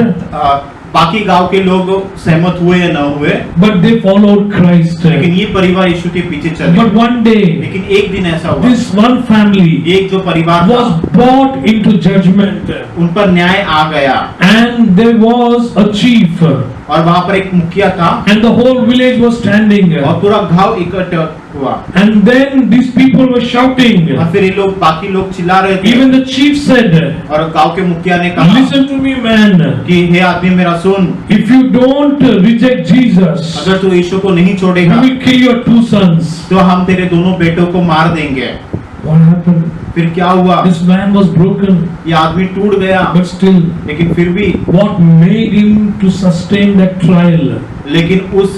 बाकी गांव के लोग सहमत हुए या न हुए,
but they followed Christ.
लेकिन ये परिवार यीशु के पीछे चले।
But one day,
लेकिन एक दिन ऐसा हुआ,
this one family
एक जो परिवार
was
था,
brought into judgment,
उन पर न्याय आ गया,
and there was a chief,
और वहाँ पर एक मुखिया था,
and the whole village was standing.
और पूरा गांव इकट्ठा हुआ,
And then these people were shouting.
और फिर ये लोग, बाकी लोग चिल्ला रहे थे,
Even the chief said,
और गांव के मुखिया ने कहा
"Listen to me, man.
कि हे आदमी मेरा सुन,
If you don't reject Jesus,
अगर तू यीशु को नहीं
we
छोड़ेगा
will kill your two sons."
तो हम तेरे दोनों बेटों को मार देंगे।
What happened?
फिर क्या हुआ?
This man was broken,
ये आदमी टूट गया,
but still,
लेकिन फिर भी
what made him to sustain that trial?
लेकिन उस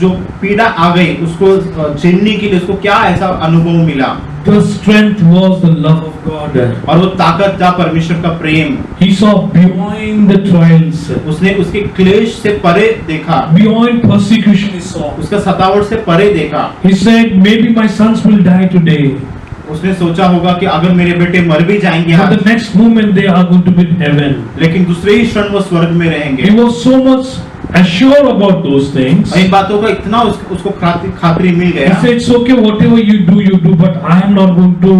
जो पीड़ा आ गई उसको झेलने के लिए उसको क्या ऐसा अनुभव मिला?
The strength was the love of God.
और वो ताकत था परमेश्वर का प्रेम।
He saw beyond the trials,
उसने उसके क्लेश से परे देखा,
beyond persecution he saw.
उसका सतावट से परे देखा।
He said, maybe my sons will die today,
उसने सोचा होगा कि अगर मेरे बेटे मर भी जाएंगे
but
आज,
the next moment they are going to be in heaven.
लेकिन दूसरे ही क्षण वो स्वर्ग में रहेंगे।
He was so much assured about those things.
इन बातों का इतना उसको खातिरी मिल
He
गया।
said, it's okay, whatever you do, but I am not going to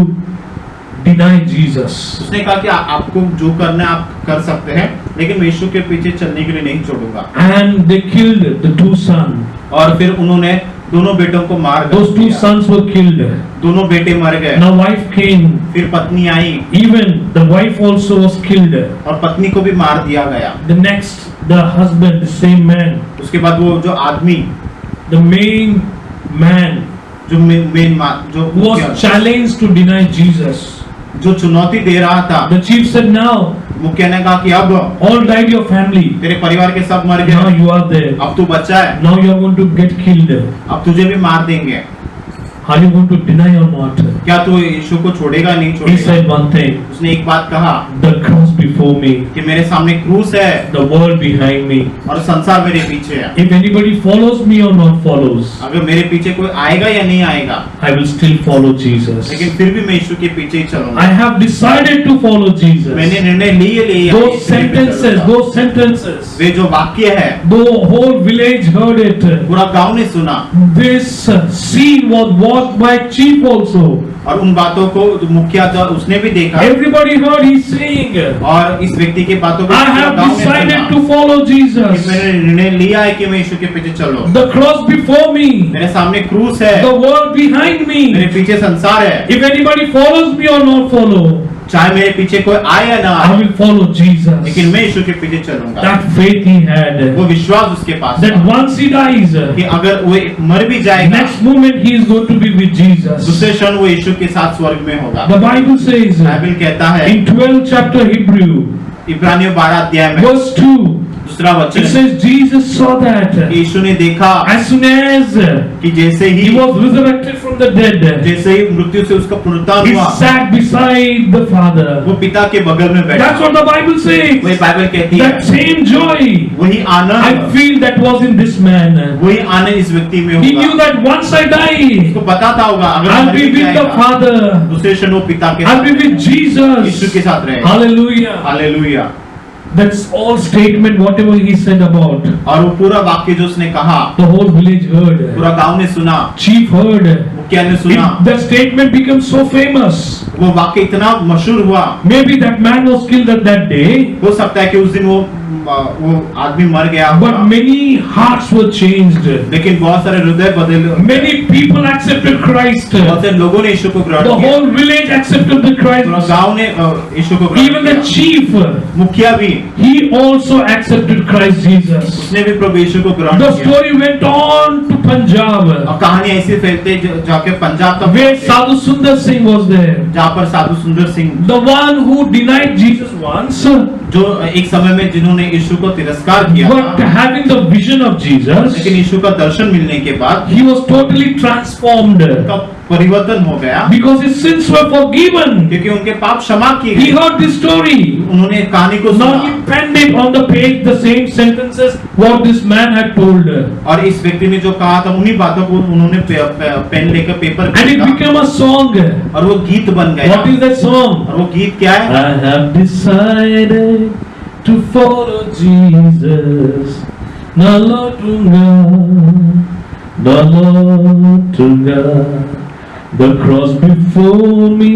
deny Jesus.
उसने कहा कि आपको जो करना है आप कर सकते हैं, लेकिन मैं यीशु के पीछे चलने के लिए नहीं छोड़ूंगा।
And they killed the two sons.
और फिर उन्होंने दोनों बेटों को मार
Those two
दिया।
sons were killed.
दोनों बेटे मर गए।
Now wife came.
फिर पत्नी आई
Even the wife also was killed.
और पत्नी को भी मार दिया गया।
The next, the husband, the same man,
उसके बाद वो जो आदमी,
the main man,
जो मेन जो
was challenged to deny Jesus.
जो चुनौती दे रहा था,
The chief said, now
मुखिया ने कहा कि अब
all died your family.
तेरे परिवार के सब मर
Now
गए,
you are there.
अब तू बच्चा है,
Now you are going to get killed.
अब तुझे भी मार देंगे।
Are you going to deny or not?
क्या तू यीशु को छोड़ेगा नहीं
He
छोड़ेगा?
said one thing.
उसने एक बात कहा
The cross before me,
कि मेरे सामने क्रूस है
the world behind me.
और संसार मेरे पीछे है।
If anybody follows me or not follows,
अगर मेरे पीछे कोई आएगा या नहीं आएगा,
I will still follow Jesus.
लेकिन फिर भी मैं यीशु के पीछे ही
I
चलूंगा।
have decided to follow Jesus.
मैंने निर्णय लिए
Those sentences,
वे जो वाक्य है
the whole village heard it.
पूरा गांव ने सुना,
This scene was watched by chief also.
और उन बातों को मुखिया था उसने भी देखा,
Everybody heard he saying,
और इस व्यक्ति की बातों को
I
पूरा
have
गांव ने
decided
सुना
to follow
कि
Jesus.
मैंने निर्णय लिया है कि मैं यीशु के पीछे चलो।
The cross before me,
मेरे सामने क्रूस है,
the world behind
मेरे
me.
पीछे संसार है,
If anybody follows me or not follow,
चाहे मेरे पीछे कोई आए या ना
I
आए,
will follow Jesus.
लेकिन मैं यीशु के पीछे चलूंगा।
That faith he had,
वो विश्वास उसके पास
that
था
once he dies,
कि अगर वो मर भी जाएगा,
next moment he is going to be with Jesus.
दूसरे क्षण वो यीशु के साथ स्वर्ग में होगा।
The Bible says
बाइबल कहता है
in 12th chapter Hebrew,
इब्रानियों 12 अध्याय में
verse 2,
दूसरा
it
वचन
says Jesus saw that
यीशु ने देखा
as soon as
कि जैसे
he
he
was resurrected from the dead,
जैसे ही मृत्यु से उसका पुनरुत्थान
he
हुआ,
sat beside the Father.
वो पिता के बगल में बैठा।
That's what the Bible says.
वही बाइबल कहती है,
That same joy
वही
I
Anand,
feel that was in this man.
वही आनंद इस व्यक्ति में
He knew
होगा।
that once I die,
उसको पता था होगा अगर
I'll
मर
be
भी
with the
जाएगा,
Father.
दूसरे क्षण वो पिता के
I'll be
साथ
with
यीशु
Jesus.
के साथ रहेगा।
Hallelujah.
Hallelujah.
That's all statement, whatever he said about.
और वो पूरा वाक्य जो उसने कहा,
The whole village heard.
पूरा गांव ने सुना,
Chief heard.
मुखिया ने सुना,
That statement became so famous.
वो वाक्य इतना मशहूर हुआ।
Maybe that man was killed at that day,
हो सकता है कि उस दिन वो आदमी मर गया
but
होगा,
many hearts were changed.
लेकिन बहुत सारे हृदय बदल,
Many people accepted Christ.
बहुत से लोगों ने यीशु को
The
ग्रहण किया,
whole village accepted the
पूरा
Christ.
गांव ने यीशु को
Even
ग्रहण
the
किया।
chief,
मुखिया भी,
he also accepted Christ Jesus.
उसने भी प्रभु यीशु को ग्रहण
The
किया।
story went on to Punjab,
और कहानी ऐसी फैलते जाके पंजाब तक
where
पहुंची,
Sadhu Sundar Singh was there.
जहाँ पर साधु सुंदर Singh,
The one who denied Jesus once,
जो एक समय में जिन्होंने यीशु को तिरस्कार किया
but
था,
having the vision of Jesus,
लेकिन यीशु का दर्शन मिलने के बाद
he was totally transformed
उनका परिवर्तन हो गया,
because his sins were forgiven.
क्योंकि उनके पाप क्षमा किए
He
गए।
heard this story.
उन्होंने कहानी को
Now
सुना
he penned it on the page, the same sentences what this man had told.
और इस व्यक्ति ने जो कहा था उन्हीं बातों को उन्होंने पेन लेकर पेपर पे
And it
लिखा,
became a song.
और वो गीत बन गया।
What is that song?
और वो गीत क्या है?
I have decided to follow Jesus. The cross before me,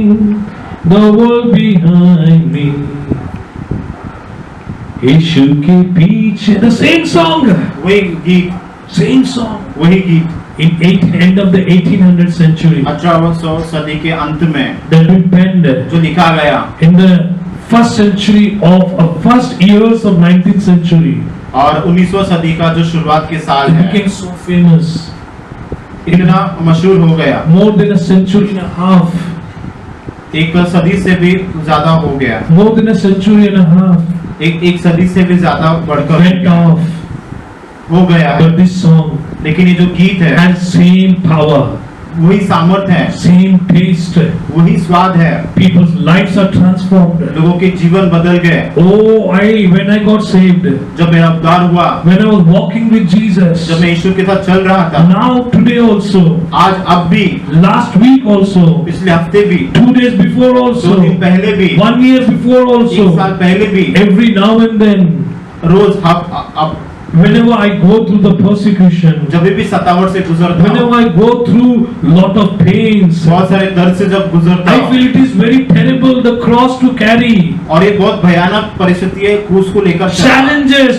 the world behind me. यीशु के पीछे, the same song,
वही गीत,
same song.
वही गीत
In end of the 1800th century,
1800 सदी के अंत में
that been penned
जो लिखा गया,
in the first century of first years of 19th century.
और 19वीं सदी का जो शुरुआत के साल
It
है,
became so famous.
इतना मशहूर हो गया,
More than a century and a half.
एक सदी से भी ज्यादा हो गया,
more than a century and a half
एक सदी से भी ज्यादा बढ़कर
went off,
हो गया है।
but this song
लेकिन ये जो गीत है
has same power,
वही सामर्थ्य है,
same taste.
वही स्वाद है,
People's lives are transformed.
लोगों के जीवन बदल गए।
Oh, when I got saved,
जब मेरा उद्धार हुआ,
when I was walking with Jesus,
जब मैं यीशु के साथ चल रहा था,
now today also,
आज अब भी,
last week also,
पिछले हफ्ते भी,
2 days before
2
also,
दिन पहले भी,
1 year before
1
also,
साल पहले भी,
every now and then,
रोज अब
whenever I go through the persecution,
जब भी सतावट से गुजरता
whenever
हूँ,
I go through lot of pains,
बहुत सारे दर्द से जब गुजरता
I
हूँ,
feel it is very terrible the cross to carry.
और ये बहुत भयानक परिस्थिति है क्रूस को लेकर
Challenges,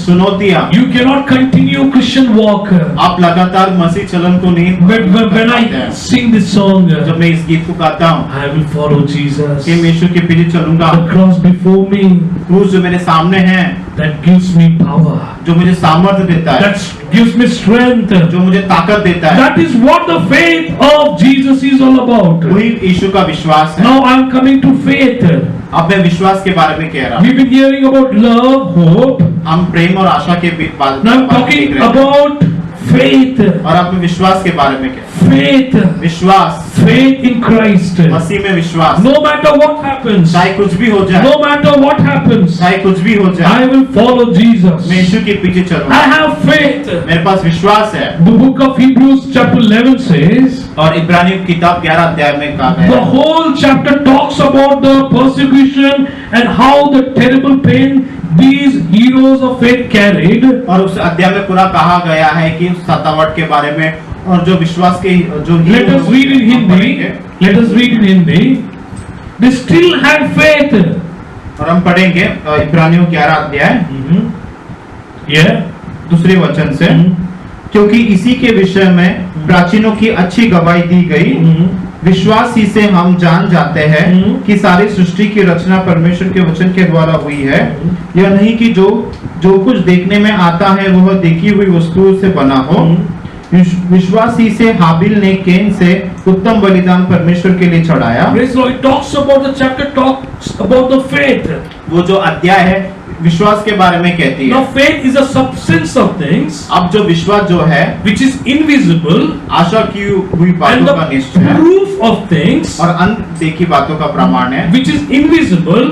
चुनौतियाँ,
you cannot continue Christian walk.
आप लगातार मसीह चलन को नहीं
But when I sing this song,
जब मैं इस गीत को गाता हूँ
I will follow Jesus.
कि मैं यीशु के पीछे चलूंगा,
The cross before me,
क्रूस जो मेरे सामने है,
that gives me power,
जो मुझे सामर्थ्य देता है,
that gives me strength.
जो मुझे ताकत देता है,
That is what the faith of Jesus is all about.
वही यीशु का विश्वास है।
Now I am coming to faith.
अब मैं विश्वास के बारे में कह रहा हूँ।
We've been hearing about love, hope.
हम प्रेम और आशा के बीच बात
Now I'm talking about faith.
और अब मैं विश्वास के बारे में कह
Faith.
विश्वास,
Faith in Christ.
मसीह में विश्वास,
No matter what happens,
चाहे कुछ भी हो जाए,
no matter what happens,
चाहे कुछ भी हो जाए,
I will follow Jesus.
मैं यीशु के पीछे
I
चलूंगा।
have faith.
मेरे पास विश्वास है।
The book of Hebrews chapter 11 says,
और इब्रानियों की किताब 11 अध्याय में कहा
the
गया है,
whole chapter talks about the persecution and how the terrible pain these heroes of faith carried.
और उस अध्याय में पूरा कहा गया है कि उस सतावट के बारे में और जो विश्वास के जो
Let us read in Hindi. Let us read in Hindi. They still had faith.
और हम पढ़ेंगे इब्रानियों 11 अध्याय
Yeah.
दूसरे वचन से, क्योंकि इसी के विषय में प्राचीनों की अच्छी गवाही दी गई, विश्वास ही से हम जान जाते हैं कि सारी सृष्टि की रचना परमेश्वर के वचन के द्वारा हुई है, यह नहीं कि जो कुछ देखने में आता है वह देखी हुई वस्तुओं से बना हो। विश्वास ही से हाबिल ने कैन से उत्तम बलिदान परमेश्वर के लिए चढ़ाया।
Praise the Lord. It talks about the chapter talks about the faith.
वो जो अध्याय है विश्वास के बारे में कहती है।
Now faith is a substance of things,
अब जो विश्वास जो है
which is invisible,
आशा की हुई
and
बातों का
the
निश्चय है,
proof of things,
और अनदेखी बातों का प्रमाण है,
which is invisible.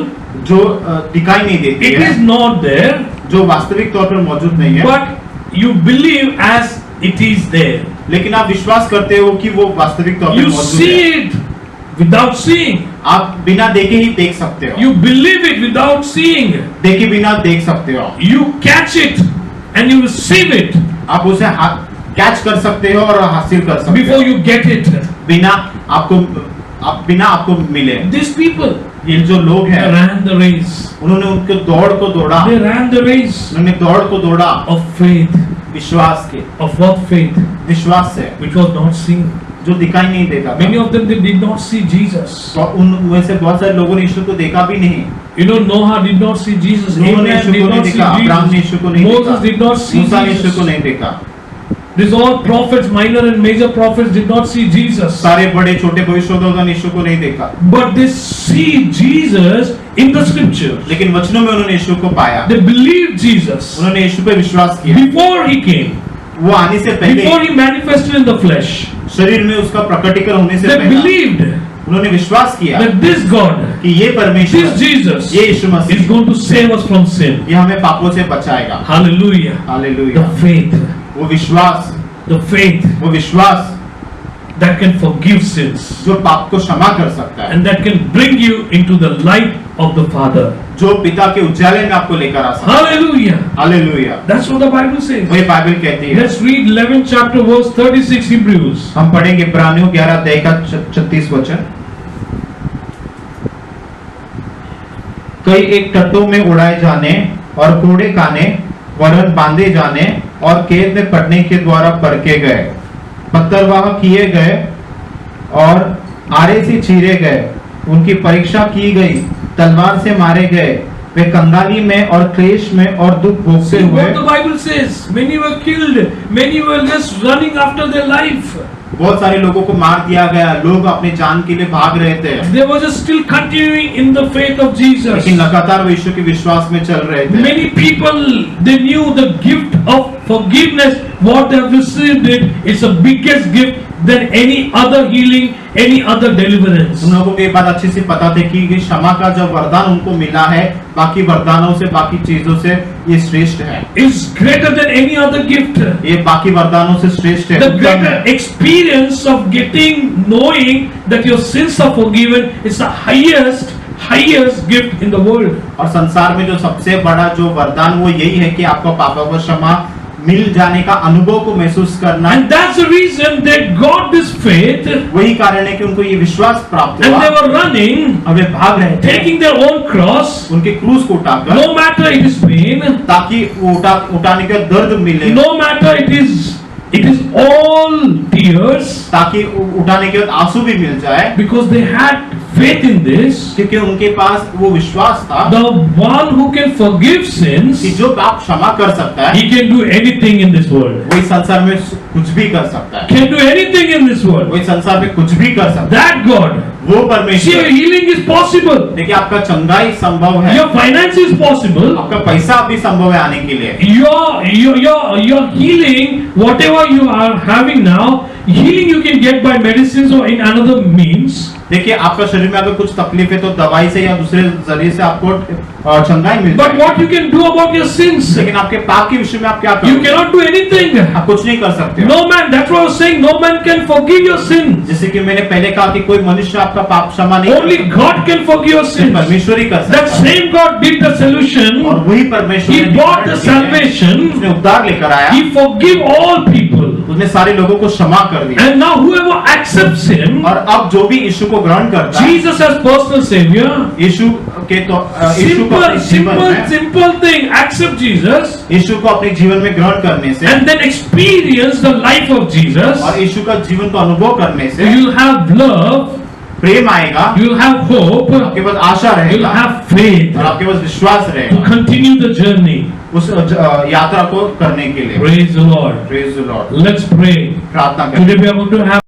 जो दिखाई नहीं देती
It
है,
is not there,
जो वास्तविक तौर पर मौजूद नहीं है,
but you believe as it is there.
लेकिन आप विश्वास करते हो कि वो वास्तविक तौर पर
You
मौजूद
see
है।
it without seeing.
आप बिना देखे ही देख सकते हो,
You believe it without seeing.
देखे बिना देख सकते हो,
You catch it and you receive it
आप उसे कैच कर सकते हो और हासिल कर सकते
before
हो
you get it.
बिना आपको मिले।
These people,
ये जो लोग
they
हैं
ran the race.
उन्होंने उनके दौड़ को दौड़ा,
They ran the race
उन्होंने दौड़ को दौड़ा
of faith.
विश्वास के,
Of what faith?
विश्वास से
Which was not seen.
जो दिखाई नहीं देता था।
Many of them, they did not see Jesus.
तो उनमें से बहुत सारे लोगों ने यीशु को देखा भी नहीं।
You know, Noah did not see Jesus.
उन्होंने
Abraham
यीशु
did
को नहीं
not see
देखा, अब्राहम ने यीशु को
Jesus.
नहीं
Moses
देखा,
did not see
मूसा ने यीशु को
Jesus.
नहीं देखा।
These all prophets, minor and major prophets, did not see Jesus.
सारे बड़े छोटे भविष्यद्वक्ता ने यीशु को नहीं देखा,
But they see Jesus in the scriptures.
लेकिन वचनों में उन्होंने यीशु को पाया,
They believed Jesus
उन्होंने यीशु पे विश्वास किया।
before he came,
वो आने से पहले,
before he manifested in the flesh.
शरीर में उसका प्रकटीकरण होने से
They
पहले
believed
उन्होंने विश्वास किया
that this God,
कि ये परमेश्वर,
this Jesus,
ये यीशु
is
Masih,
going to save us from sin.
ये हमें पापों से बचाएगा।
Hallelujah.
हालेलुया।
The faith,
वो विश्वास,
the faith
वो विश्वास
that can forgive sins
जो पाप को क्षमा कर सकता है,
and that can bring you into the light of the Father.
जो पिता के उजाले में आपको लेकर आ सकता है।
Hallelujah.
Hallelujah.
That's what the Bible says.
वही बाइबल कहती है।
Let's read 11th chapter verse 36 Hebrews.
हम पढ़ेंगे इब्रानियों 11 अध्याय का 36 वचन। कई एक टट्टों में उड़ाए जाने और कूड़े काने वरन बांधे जाने और कैद में पड़ने के द्वारा परखे गए, पत्थरवाह किए गए और आरे से चीरे गए, उनकी परीक्षा की गई, तलवार से मारे गए, वे कंगाली में और क्लेश में और दुख भोगते
See
हुए।
what the Bible says. Many were killed. Many were just running after their life.
बहुत सारे लोगों को मार दिया गया, लोग अपने जान के लिए भाग रहे थे,
They were just still continuing in the faith of Jesus.
लेकिन लगातार वो यीशु के विश्वास में चल रहे थे।
Many people, they knew the gift of forgiveness, what they have received it's the biggest gift than any other healing, any other deliverance.
उन लोगों को ये बात अच्छे से पता थी कि ये क्षमा का जो वरदान उनको मिला है, बाकी वरदानों से, बाकी चीजों से ये श्रेष्ठ है।
It's greater than any other gift.
ये बाकी वरदानों से श्रेष्ठ है,
The
उत्तम
greater
है।
experience of getting, knowing that your sins are forgiven is the highest gift in the world.
और संसार में जो सबसे बड़ा जो वरदान वो यही है कि आपको पापों को क्षमा मिल जाने का अनुभव को महसूस करना।
And that's the reason they got this faith,
वही कारण है कि उनको ये विश्वास प्राप्त
and
हुआ,
they were running,
और वे भाग रहे थे
taking their own cross,
उनके क्रूस को उठाकर,
no matter it is pain,
ताकि वो उठाने का दर्द मिले,
no matter it is all tears,
ताकि उठाने के बाद आंसू भी मिल जाए,
because they had faith in this.
क्योंकि उनके पास वो विश्वास था
The one who can forgive sins,
कि जो पाप क्षमा कर सकता है,
he can do anything in this world.
वही संसार में कुछ भी कर सकता है,
Can do anything in this world.
वही संसार में कुछ भी कर सकता
That God.
है, वो
See,
परमेश्वर।
healing is possible.
देखिए आपका चंगाई संभव है,
Your finance is possible.
आपका पैसा भी संभव है आने के लिए,
Your healing, whatever you are having now, healing you can get by medicines or in another means.
देखिए आपका शरीर में अगर कुछ तकलीफ है तो दवाई से या दूसरे जरिए से आपको चंगाई मिल
But
जाएगी।
what you can do about your sins?
लेकिन आपके पाप के विषय में आप क्या
You
करोगे?
cannot do anything.
आप कुछ नहीं कर सकते हो।
No man, that's what I was saying, no man can forgive your sins.
जैसे कि मैंने पहले कहा कि कोई मनुष्य आपका पाप क्षमा नहीं कर
Only
सकता,
God can forgive your
सिर्फ
sins.
परमेश्वर ही कर
That
सकता है।
same God did the solution.
और वही परमेश्वर
He
ने
brought the
निवारण किया है।
salvation.
उसने उद्धार लेकर आया,
He forgive all people.
उसने सारे लोगों को क्षमा कर दिया,
And now whoever accepts Him,
और अब जो भी यीशु को ग्रहण करता है,
Jesus as personal Savior,
यीशु के तो यीशु को अपने जीवन में,
simple thing, accept Jesus
यीशु को अपने जीवन में ग्रहण करने से
and then experience the life of Jesus.
और यीशु का जीवन को अनुभव करने से
You'll have love,
प्रेम आएगा,
you'll have hope,
आपके पास आशा
you'll
रहेगा,
have faith
और आपके पास विश्वास
to
रहेगा
continue the journey.
उस यात्रा को करने के लिए।
Praise the Lord.
Praise the Lord।
Let's pray.
प्रार्थना
Today
करें।
we are going to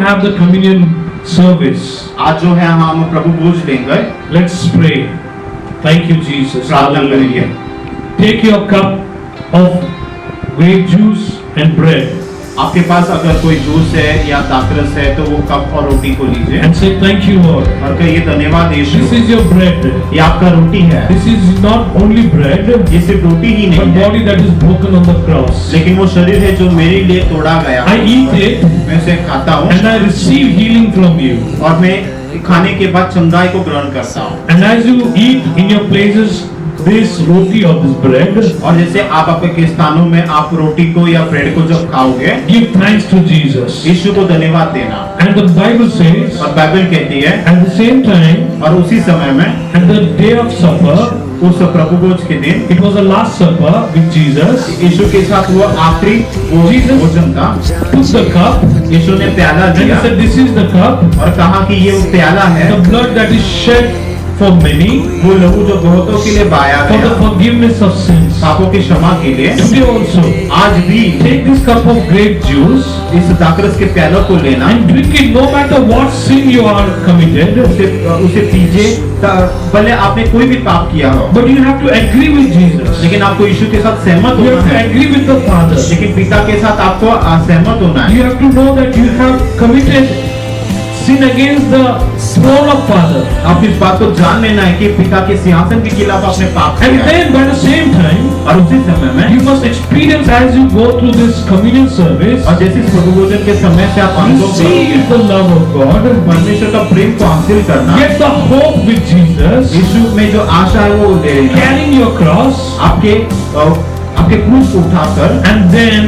have the communion service.
आज जो है हम प्रभु भोज लेंगे,
Let's pray. Thank you, Jesus.
प्रार्थना करेंगे।
Take your cup of grape juice and bread
आपके पास अगर कोई जूस है या दाखरस है तो वो कप और रोटी को लीजिए
and say thank you, Lord.
और कहिए धन्यवाद यीशु,
This is your bread.
ये आपका रोटी है,
This is not only bread,
ये सिर्फ रोटी ही
but
नहीं है,
body that is broken on the cross.
लेकिन वो शरीर है जो मेरे लिए तोड़ा गया।
I eat it
मैं उसे खाता हूँ
and I receive healing from you.
और मैं खाने के बाद चंगाई को ग्रहण करता हूँ।
And as you eat in your places this roti or this bread,
और जैसे आप आपके स्थानों में आप रोटी को या ब्रेड को जब खाओगे,
give thanks to Jesus.
यीशु को धन्यवाद देना।
And the Bible says,
और बाइबल कहती है,
at the same time,
और उसी समय में
at the day of supper,
उस प्रभु भोज के दिन
it was the last supper with Jesus,
यीशु के साथ वो आखिरी भोजन था।
took the cup
यीशु ने प्याला
and he
दिया
said, this is the cup,
और कहा कि ये वो प्याला है,
the blood that is shed for many,
वो लहू जो बहुतों के लिए बहाया
for the
गया,
forgiveness of sins.
पापों की क्षमा के लिए।
Today also,
आज भी
take this cup of grape juice
इस दाखरस के प्यालों को लेना,
and drink it no matter what sin you are committed.
उसे पीजिए, भले आपने कोई भी पाप किया हो,
But you have to agree with Jesus.
लेकिन आपको यीशु के साथ सहमत
You
होना
have to
है,
agree with the Father.
लेकिन पिता के साथ आपको सहमत होना है।
You have to know that you have committed sin against the throne of Father.
आप इस बात को जान लेना है कि पिता के सिंहासन के खिलाफ आपने पाप
And
किया है।
then by the same time,
और उसी समय में
you must experience as you go through this communion service,
और जैसे इस प्रभु भोजन के समय से आप अनुभव करोगे
receive the love of God,
परमेश्वर का प्रेम को हासिल करना,
get the hope with Jesus,
यीशु में जो आशा है वो ले लेना,
carrying your cross,
आपके क्रूस को उठाकर,
and then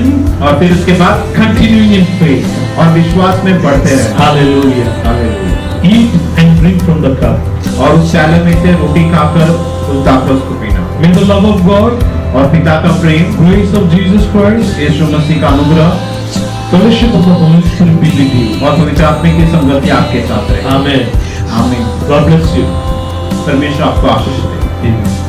और फिर उसके बाद
continuing in faith.
और विश्वास में बढ़ते रहे।
Hallelujah.
Hallelujah.
Eat and drink from the cup.
और उस प्याले में से रोटी खाकर उस दाखरस को पीना,
May the love of God,
और पिता का प्रेम,
grace of Jesus Christ,
यीशु मसीह का अनुग्रह
fellowship of the Holy Spirit be with you.
और पवित्र आत्मा की संगति आपके साथ रहे।
Amen.
आमीन।
God bless you.
परमेश्वर आपको आशीष दे।
Amen.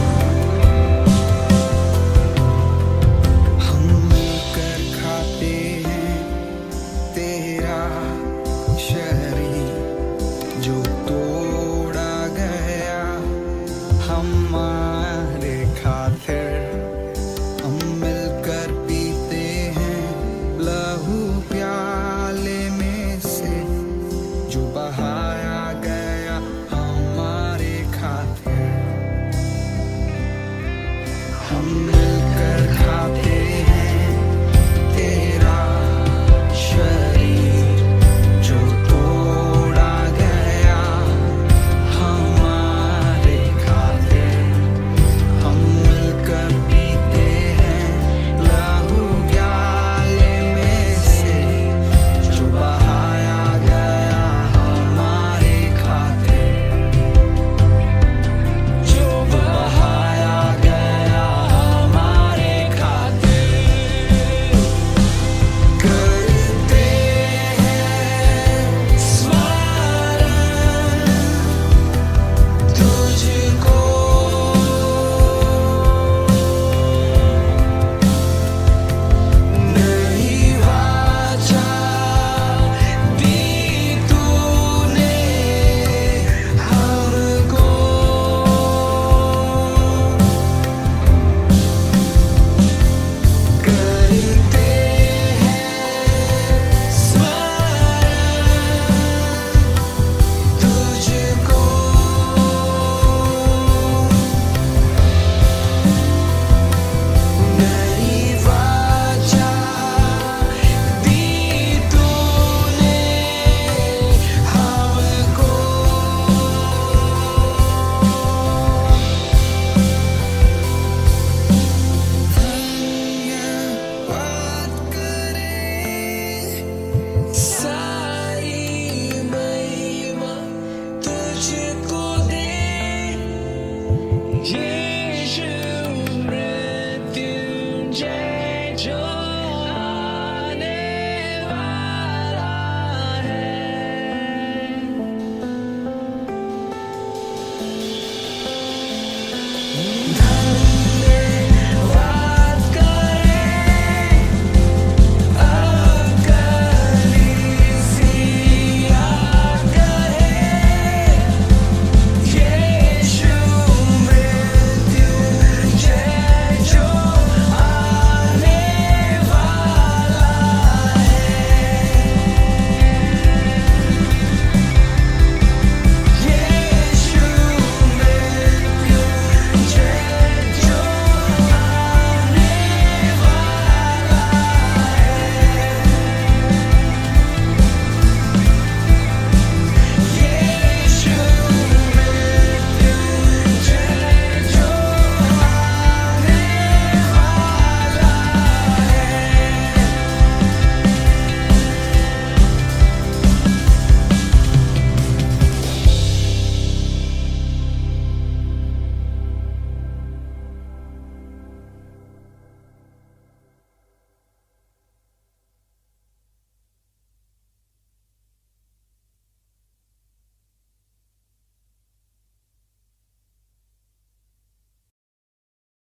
हमने